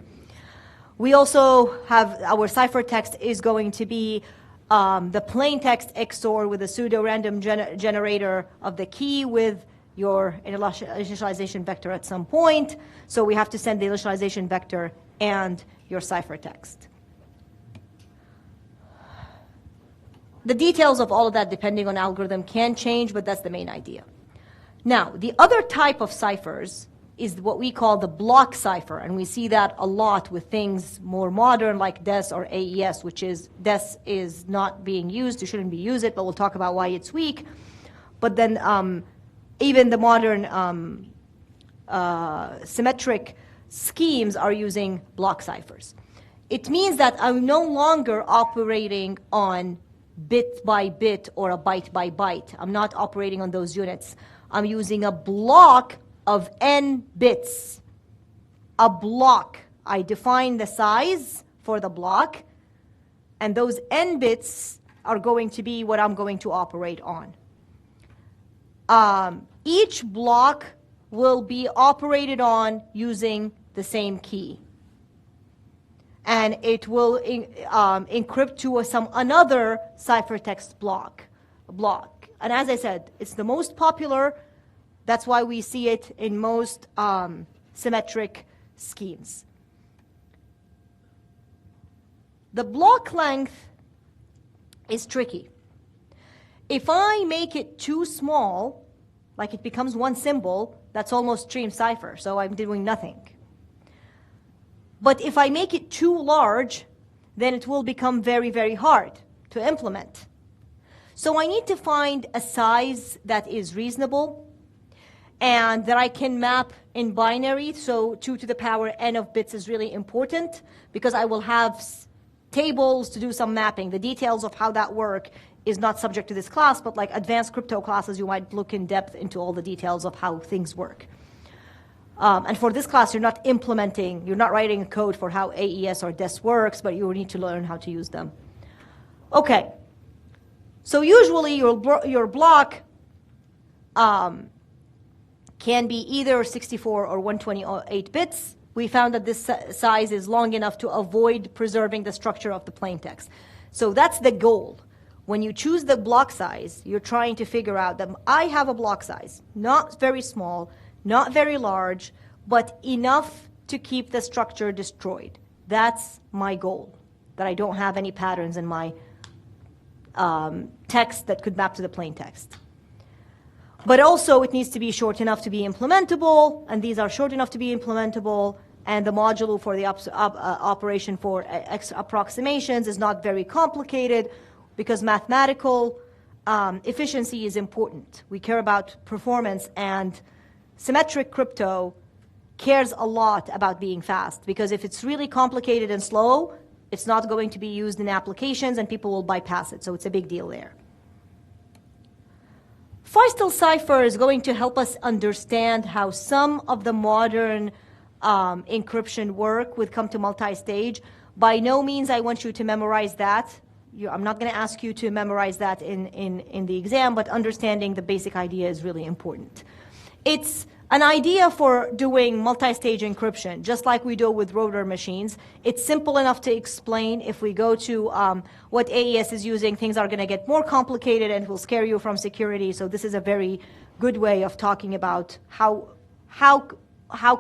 We also have our ciphertext is going to be the plain text XOR with a pseudo-random generator of the key with your initialization vector at some point. So we have to send the initialization vector and your ciphertext. The details of all of that, depending on algorithm, can change, but that's the main idea. Now, the other type of ciphers is what we call the block cipher, and we see that a lot with things more modern like DES or AES, which is DES is not being used. You shouldn't use it, but we'll talk about why it's weak. But then even the modern symmetric schemes are using block ciphers. It means that I'm no longer operating on bit by bit or a byte by byte. I'm not operating on those units. I'm using a block of n bits. A block. I define the size for the block, and those n bits are going to be what I'm going to operate on. Each block will be operated on using the same key. And it will encrypt to another ciphertext block. And as I said, it's the most popular. That's why we see it in most symmetric schemes. The block length is tricky. If I make it too small, like it becomes one symbol, that's almost stream cipher, so I'm doing nothing. But if I make it too large, then it will become very, very hard to implement. So I need to find a size that is reasonable and that I can map in binary. So 2 to the power n of bits is really important because I will have tables to do some mapping. The details of how that work is not subject to this class, but like advanced crypto classes, you might look in depth into all the details of how things work. And for this class, you're not writing code for how AES or DES works, but you need to learn how to use them. Okay. So usually your block can be either 64 or 128 bits. We found that this size is long enough to avoid preserving the structure of the plain text. So that's the goal. When you choose the block size, you're trying to figure out that I have a block size, not very small, not very large, but enough to keep the structure destroyed. That's my goal, that I don't have any patterns in my text that could map to the plain text. But also, it needs to be short enough to be implementable, and these are short enough to be implementable, and the module for the operation for approximations is not very complicated because mathematical efficiency is important. We care about performance, and symmetric crypto cares a lot about being fast, because if it's really complicated and slow, it's not going to be used in applications and people will bypass it. So it's a big deal there. Feistel cipher is going to help us understand how some of the modern encryption work with come to multi-stage. By no means I want you to memorize that. I'm not going to ask you to memorize that in the exam, but understanding the basic idea is really important. It's an idea for doing multi-stage encryption, just like we do with rotor machines. It's simple enough to explain. If we go to what AES is using, things are going to get more complicated and will scare you from security. So this is a very good way of talking about how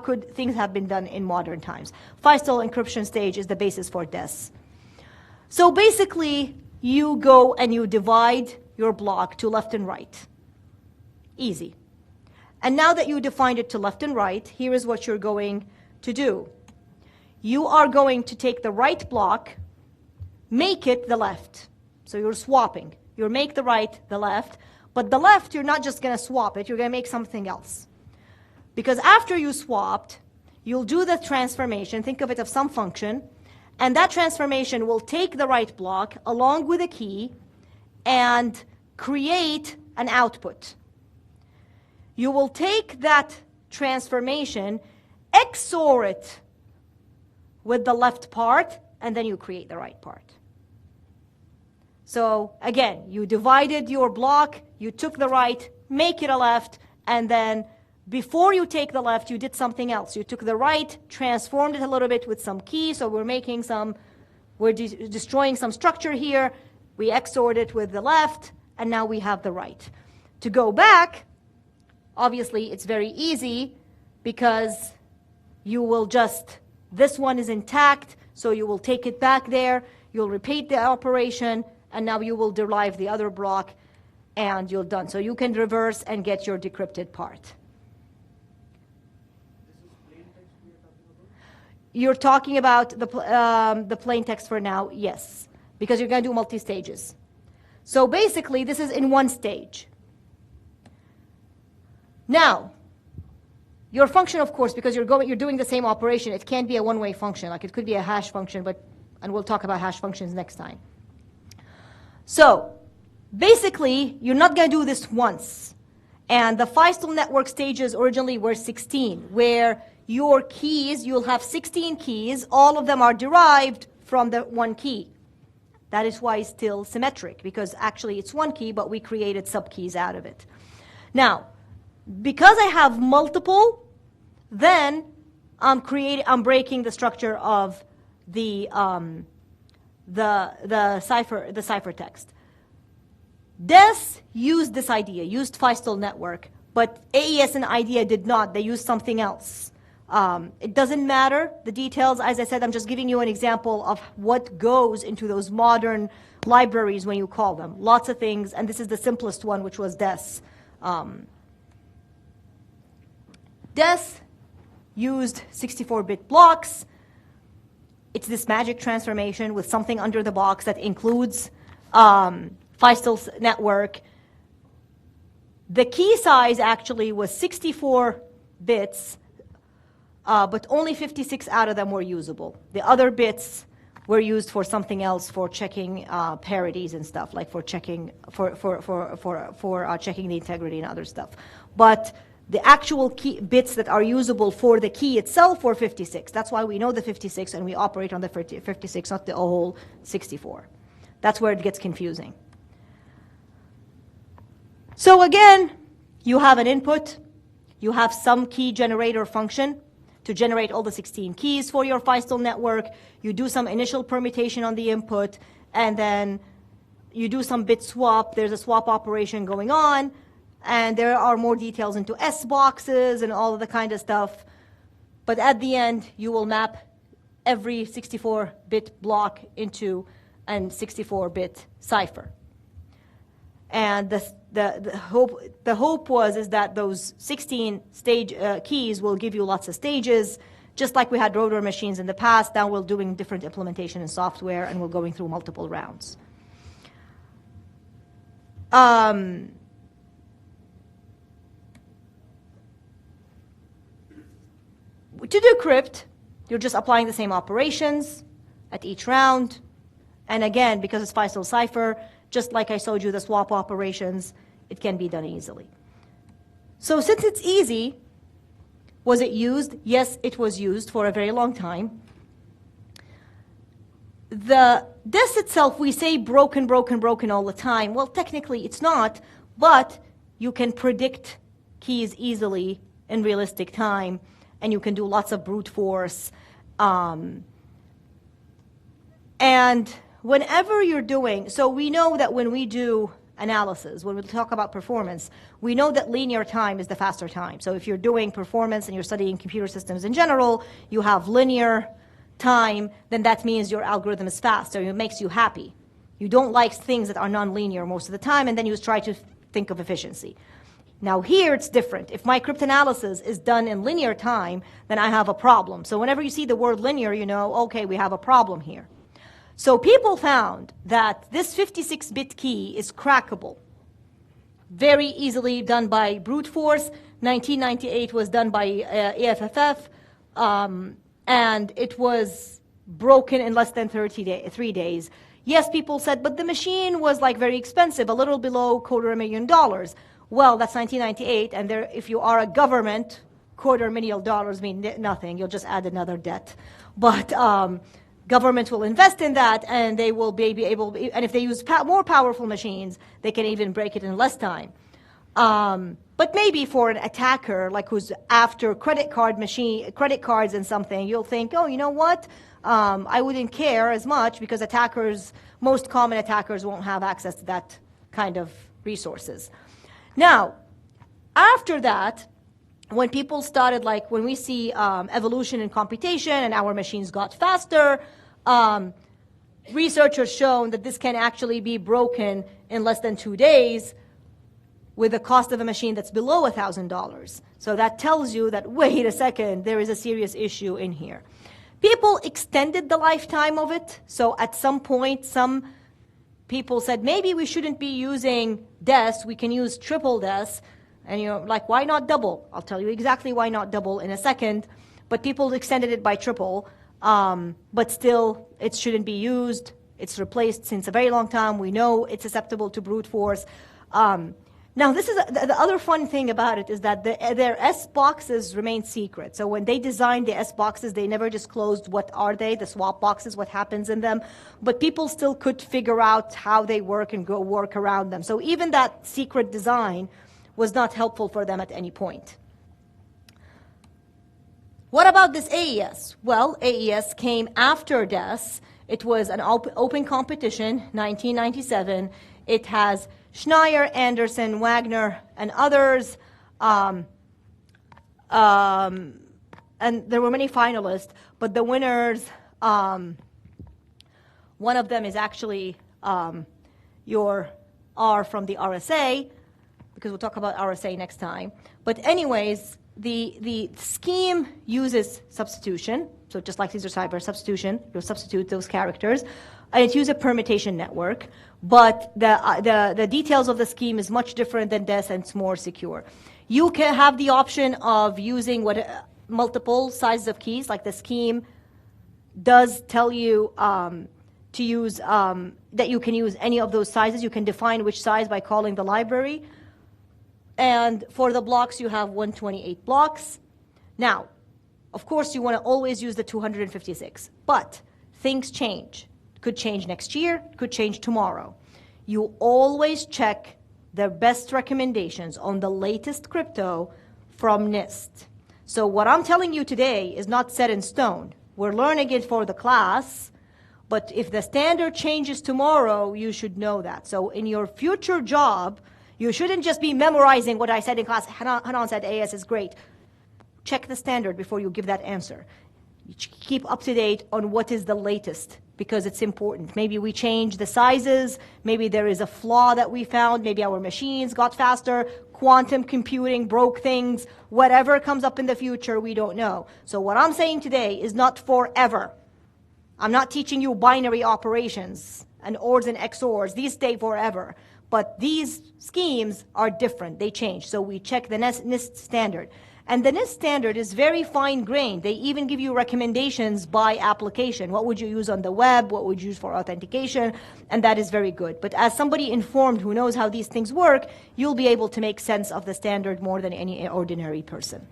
could things have been done in modern times. Feistel encryption stage is the basis for DES. So basically, you go and you divide your block to left and right. Easy. And now that you defined it to left and right, here is what you're going to do. You are going to take the right block, make it the left. So you're swapping. You'll make the right the left, but the left, you're not just going to swap it, you're going to make something else. Because after you swapped, you'll do the transformation, think of it as some function, and that transformation will take the right block along with a key and create an output. You will take that transformation, XOR it with the left part, and then you create the right part. So again, you divided your block, you took the right, make it a left, and then before you take the left, you did something else. You took the right, transformed it a little bit with some key, so we're destroying some structure here. We XORed it with the left, and now we have the right. To go back, obviously, it's very easy because you will this one is intact, so you will take it back there, you'll repeat the operation, and now you will derive the other block, and you're done. So you can reverse and get your decrypted part. You're talking about the plain text for now, yes, because you're going to do multi-stages. So basically, this is in one stage. Now, your function, of course, because you're doing the same operation, it can't be a one-way function. Like it could be a hash function, and we'll talk about hash functions next time. So basically, you're not going to do this once. And the Feistel network stages originally were 16, where your keys, you'll have 16 keys. All of them are derived from the one key. That is why it's still symmetric, because actually it's one key, but we created subkeys out of it. Now, because I have multiple, then I'm breaking the structure of the ciphertext. DES used this idea, used Feistel network, but AES and IDEA did not. They used something else. It doesn't matter, the details. As I said, I'm just giving you an example of what goes into those modern libraries when you call them. Lots of things, and this is the simplest one, which was DES. DES used 64-bit blocks. It's this magic transformation with something under the box that includes Feistel's network. The key size actually was 64 bits, but only 56 out of them were usable. The other bits were used for something else, for checking parities and stuff, like for checking checking the integrity and other stuff. But the actual key bits that are usable for the key itself were 56. That's why we know the 56 and we operate on the 56, not the whole 64. That's where it gets confusing. So again, you have an input. You have some key generator function to generate all the 16 keys for your Feistel network. You do some initial permutation on the input, and then you do some bit swap. There's a swap operation going on, and there are more details into S boxes and all of the kind of stuff. But at the end, you will map every 64-bit block into a 64-bit cipher. And the hope is that those 16 stage keys will give you lots of stages, just like we had rotor machines in the past. Now we're doing different implementation in software, and we're going through multiple rounds. To decrypt, you're just applying the same operations at each round. And again, because it's Feistel cipher, just like I showed you the swap operations, it can be done easily. So since it's easy, was it used? Yes, it was used for a very long time. The DES itself, we say broken, broken, broken all the time. Well, technically it's not, but you can predict keys easily in realistic time, and you can do lots of brute force. And whenever you're doing, so we know that when we do analysis, when we talk about performance, we know that linear time is the faster time. So if you're doing performance and you're studying computer systems in general, you have linear time, then that means your algorithm is fast, so it makes you happy. You don't like things that are non-linear most of the time, and then you try to think of efficiency. Now here it's different. If my cryptanalysis is done in linear time, then I have a problem. So whenever you see the word linear, you know, okay, we have a problem here. So people found that this 56-bit key is crackable, very easily done by brute force. 1998 was done by AFFF, and it was broken in less than 3 days. Yes, people said, but the machine was like very expensive, a little below $250,000. Well, that's 1998, and there, if you are a government, $250,000 mean nothing. You'll just add another debt. But government will invest in that, and they will be able, and if they use more powerful machines, they can even break it in less time. But maybe for an attacker, like who's after credit cards and something, you'll think, oh, you know what? I wouldn't care as much because most common attackers won't have access to that kind of resources. Now, after that, when people started, like when we see evolution in computation and our machines got faster, researchers shown that this can actually be broken in less than 2 days with the cost of a machine that's below $1,000. So that tells you that, wait a second, there is a serious issue in here. People extended the lifetime of it. So at some point, some people said, maybe we shouldn't be using DES, we can use triple DES. And you're like, why not double? I'll tell you exactly why not double in a second. But people extended it by triple, but still it shouldn't be used. It's replaced since a very long time. We know it's susceptible to brute force. Now, this is the other fun thing about it is that their S boxes remain secret. So when they designed the S boxes, they never disclosed what are they, the swap boxes, what happens in them. But people still could figure out how they work and go work around them. So even that secret design was not helpful for them at any point. What about this AES? Well, AES came after DES. It was an open competition, 1997. It has Schneier, Anderson, Wagner, and others. And there were many finalists, but the winners, one of them is actually your R from the RSA, because we'll talk about RSA next time. But anyways, the scheme uses substitution. So just like Caesar Cyber substitution, you'll substitute those characters. And it uses a permutation network. But the details of the scheme is much different than DES, and it's more secure. You can have the option of using multiple sizes of keys, like the scheme does tell you to use, that you can use any of those sizes. You can define which size by calling the library. And for the blocks, you have 128 blocks. Now, of course, you want to always use the 256, but things change. Could change next year, could change tomorrow. You always check the best recommendations on the latest crypto from NIST. So what I'm telling you today is not set in stone. We're learning it for the class, but if the standard changes tomorrow, you should know that. So in your future job, you shouldn't just be memorizing what I said in class. Hanan said AES is great. Check the standard before you give that answer. You keep up to date on what is the latest, because it's important. Maybe we change the sizes, maybe there is a flaw that we found, maybe our machines got faster, quantum computing broke things, whatever comes up in the future, we don't know. So what I'm saying today is not forever. I'm not teaching you binary operations and ORs and XORs. These stay forever. But these schemes are different. They change. So we check the NIST standard. And the NIST standard is very fine-grained. They even give you recommendations by application. What would you use on the web? What would you use for authentication? And that is very good. But as somebody informed who knows how these things work, you'll be able to make sense of the standard more than any ordinary person.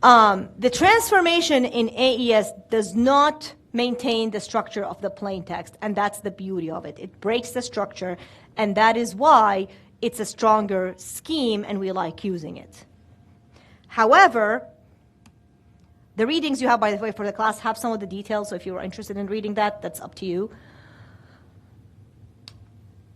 The transformation in AES does not maintain the structure of the plain text, and that's the beauty of it. It breaks the structure, and that is why it's a stronger scheme and we like using it. However, the readings you have, by the way, for the class have some of the details, so if you're interested in reading that, that's up to you.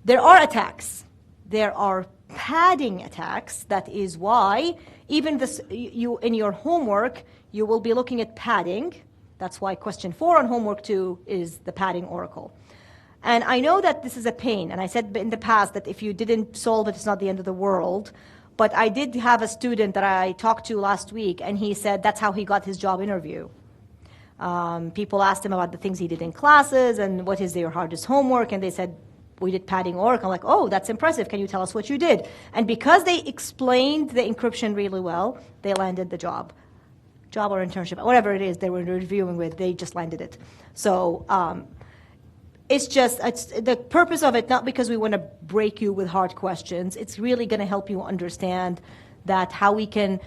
There are attacks. There are padding attacks. That is why even this, in your homework, you will be looking at padding. That's why question 4 on homework 2 is the padding oracle. And I know that this is a pain, and I said in the past that if you didn't solve it, it's not the end of the world. But I did have a student that I talked to last week, and he said that's how he got his job interview. People asked him about the things he did in classes and what is their hardest homework, and they said, we did padding oracle. I'm like, oh, that's impressive. Can you tell us what you did? And because they explained the encryption really well, they landed the job or internship, whatever it is they were reviewing with, they just landed it. So it's the purpose of it, not because we want to break you with hard questions. It's really going to help you understand that how we can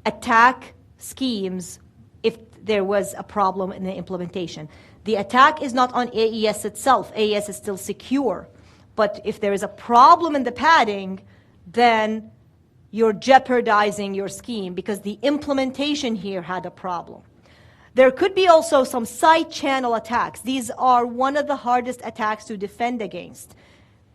attack schemes if there was a problem in the implementation. The attack is not on AES itself. AES is still secure. But if there is a problem in the padding, then you're jeopardizing your scheme because the implementation here had a problem. There could be also some side channel attacks. These are one of the hardest attacks to defend against.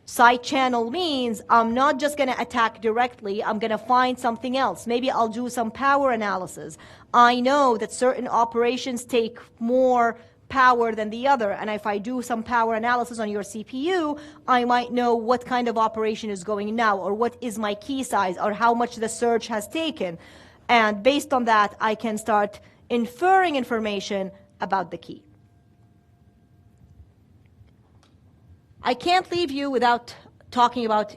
Side channel means I'm not just going to attack directly. I'm going to find something else. Maybe I'll do some power analysis. I know that certain operations take more power than the other, and if I do some power analysis on your CPU, I might know what kind of operation is going now, or what is my key size, or how much the search has taken. And based on that, I can start inferring information about the key. I can't leave you without talking about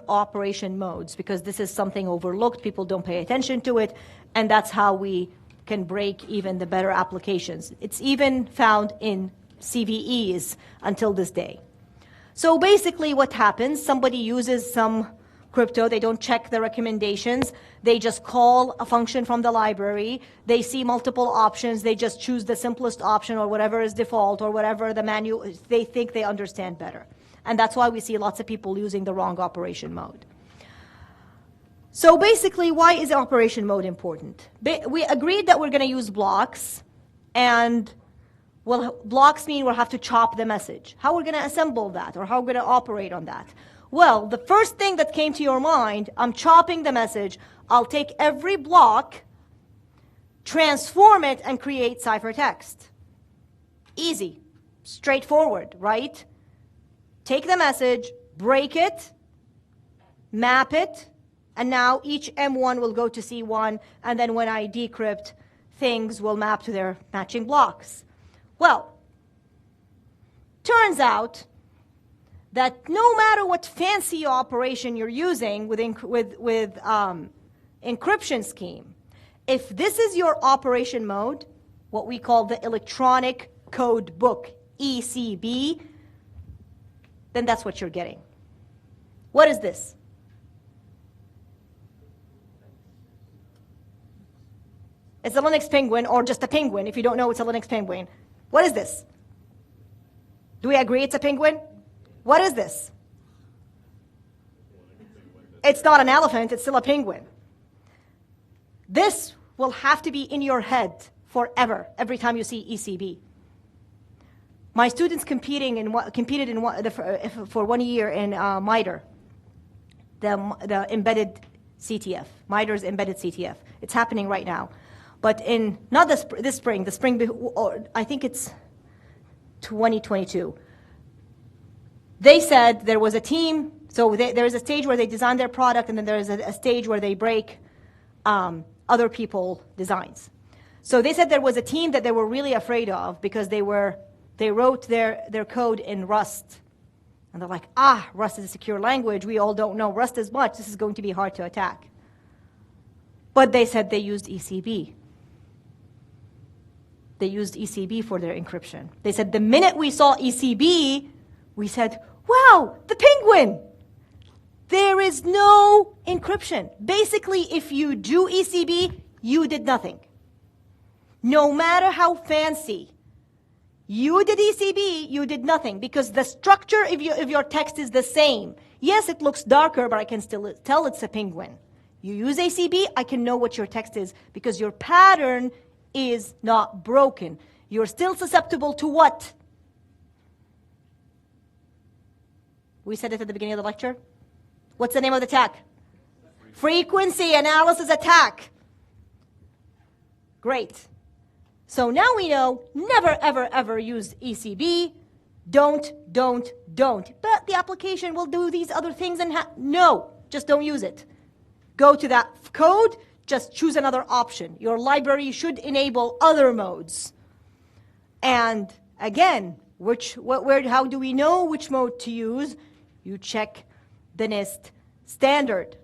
operation modes, because this is something overlooked. People don't pay attention to it, and that's how we can break even the better applications. It's even found in CVEs until this day. So basically what happens, somebody uses some crypto, they don't check the recommendations, they just call a function from the library, they see multiple options, they just choose the simplest option or whatever is default or whatever the manual, they think they understand better. And that's why we see lots of people using the wrong operation mode. So basically, why is operation mode important? We agreed that we're going to use blocks, and blocks mean we'll have to chop the message. How we're going to assemble that, or how we're going to operate on that? Well, the first thing that came to your mind, I'm chopping the message. I'll take every block, transform it, and create ciphertext. Easy, straightforward, right? Take the message, break it, map it, and now each M1 will go to C1, and then when I decrypt, things will map to their matching blocks. Well, turns out that no matter what fancy operation you're using with encryption scheme, if this is your operation mode, what we call the electronic code book, ECB, then that's what you're getting. What is this? It's a Linux penguin, or just a penguin if you don't know it's a Linux penguin. What is this? Do we agree it's a penguin? What is this? It's not an elephant, it's still a penguin. This will have to be in your head forever, every time you see ECB. My students competed for 1 year in MITRE, the embedded CTF, MITRE's embedded CTF. It's happening right now. But in, not this spring, or I think it's 2022, they said there was a team, so there is a stage where they design their product, and then there is a stage where they break other people's designs. So they said there was a team that they were really afraid of because they wrote their code in Rust. And they're like, Rust is a secure language. We all don't know Rust as much. This is going to be hard to attack. But they said they used ECB. They used ECB for their encryption. They said the minute we saw ECB, we said, wow, the penguin. There is no encryption. Basically, if you do ECB, you did nothing. No matter how fancy you did ECB, you did nothing, because the structure of your text is the same. Yes, it looks darker, but I can still tell it's a penguin. You use ACB, I can know what your text is, because your pattern is not broken. You're still susceptible to what? We said it at the beginning of the lecture. What's the name of the attack? Frequency analysis attack. Great. So now we know, never, ever, ever use ECB. Don't. But the application will do these other things and no, just don't use it. Go to that code, just choose another option. Your library should enable other modes. And again, how do we know which mode to use? You check the NIST standard.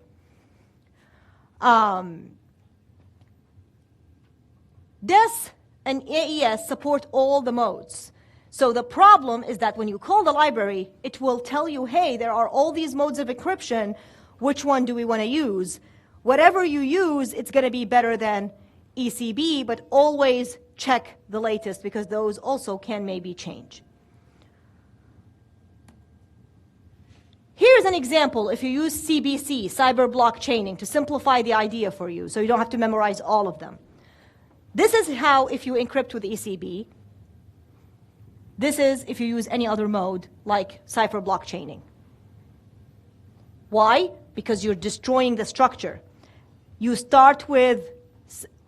DES and AES support all the modes. So the problem is that when you call the library, it will tell you, hey, there are all these modes of encryption. Which one do we want to use? Whatever you use, it's going to be better than ECB, but always check the latest, because those also can maybe change. Here's an example if you use CBC, cyber block chaining, to simplify the idea for you, so you don't have to memorize all of them. This is how if you encrypt with ECB. This is if you use any other mode, like cipher block chaining. Why? Because you're destroying the structure. You start with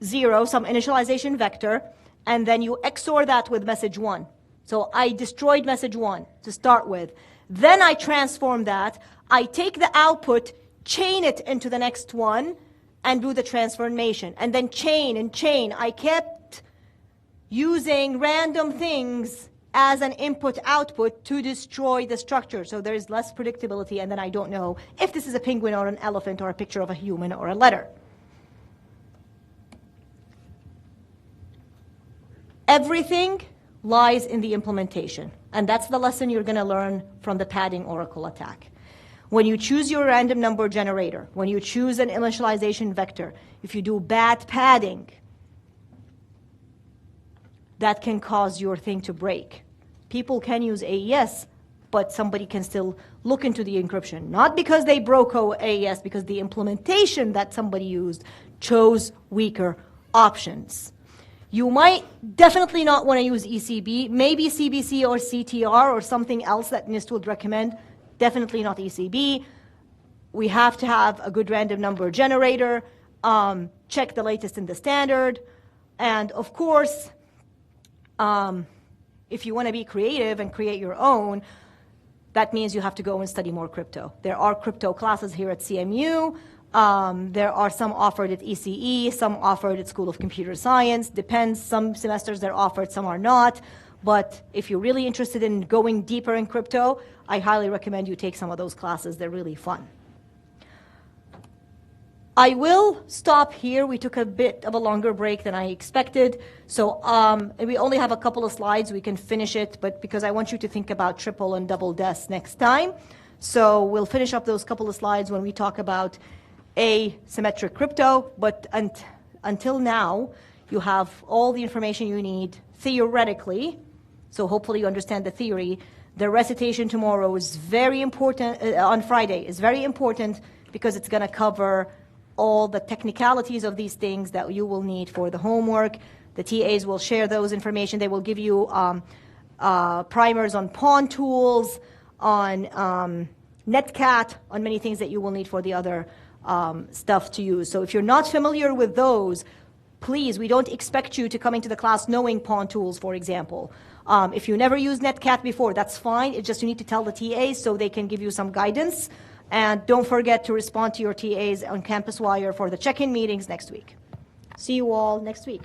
0, some initialization vector, and then you XOR that with message 1. So I destroyed message 1 to start with. Then I transform that. I take the output, chain it into the next one, and do the transformation. And then chain and chain. I kept using random things as an input-output to destroy the structure. So there is less predictability, and then I don't know if this is a penguin or an elephant or a picture of a human or a letter. Everything lies in the implementation. And that's the lesson you're going to learn from the padding Oracle attack. When you choose your random number generator, when you choose an initialization vector, if you do bad padding, that can cause your thing to break. People can use AES, but somebody can still look into the encryption. Not because they broke AES, because the implementation that somebody used chose weaker options. You might definitely not want to use ECB, maybe CBC or CTR or something else that NIST would recommend. Definitely not ECB. We have to have a good random number generator, check the latest in the standard, and of course, if you want to be creative and create your own, that means you have to go and study more crypto. There are crypto classes here at CMU. There are some offered at ECE, some offered at School of Computer Science. Depends, some semesters they're offered, some are not. But if you're really interested in going deeper in crypto, I highly recommend you take some of those classes. They're really fun. I will stop here. We took a bit of a longer break than I expected. So we only have a couple of slides. We can finish it, but because I want you to think about triple and double DES next time. So we'll finish up those couple of slides when we talk about asymmetric crypto. But until now, you have all the information you need theoretically. So hopefully you understand the theory. The recitation tomorrow is very important, on Friday, is very important because it's going to cover all the technicalities of these things that you will need for the homework. The TAs will share those information. They will give you primers on pawn tools, on Netcat, on many things that you will need for the other stuff to use. So if you're not familiar with those, please, we don't expect you to come into the class knowing pawn tools, for example. If you never used Netcat before, that's fine. It's just you need to tell the TAs so they can give you some guidance. And don't forget to respond to your TAs on Campus Wire for the check-in meetings next week. See you all next week.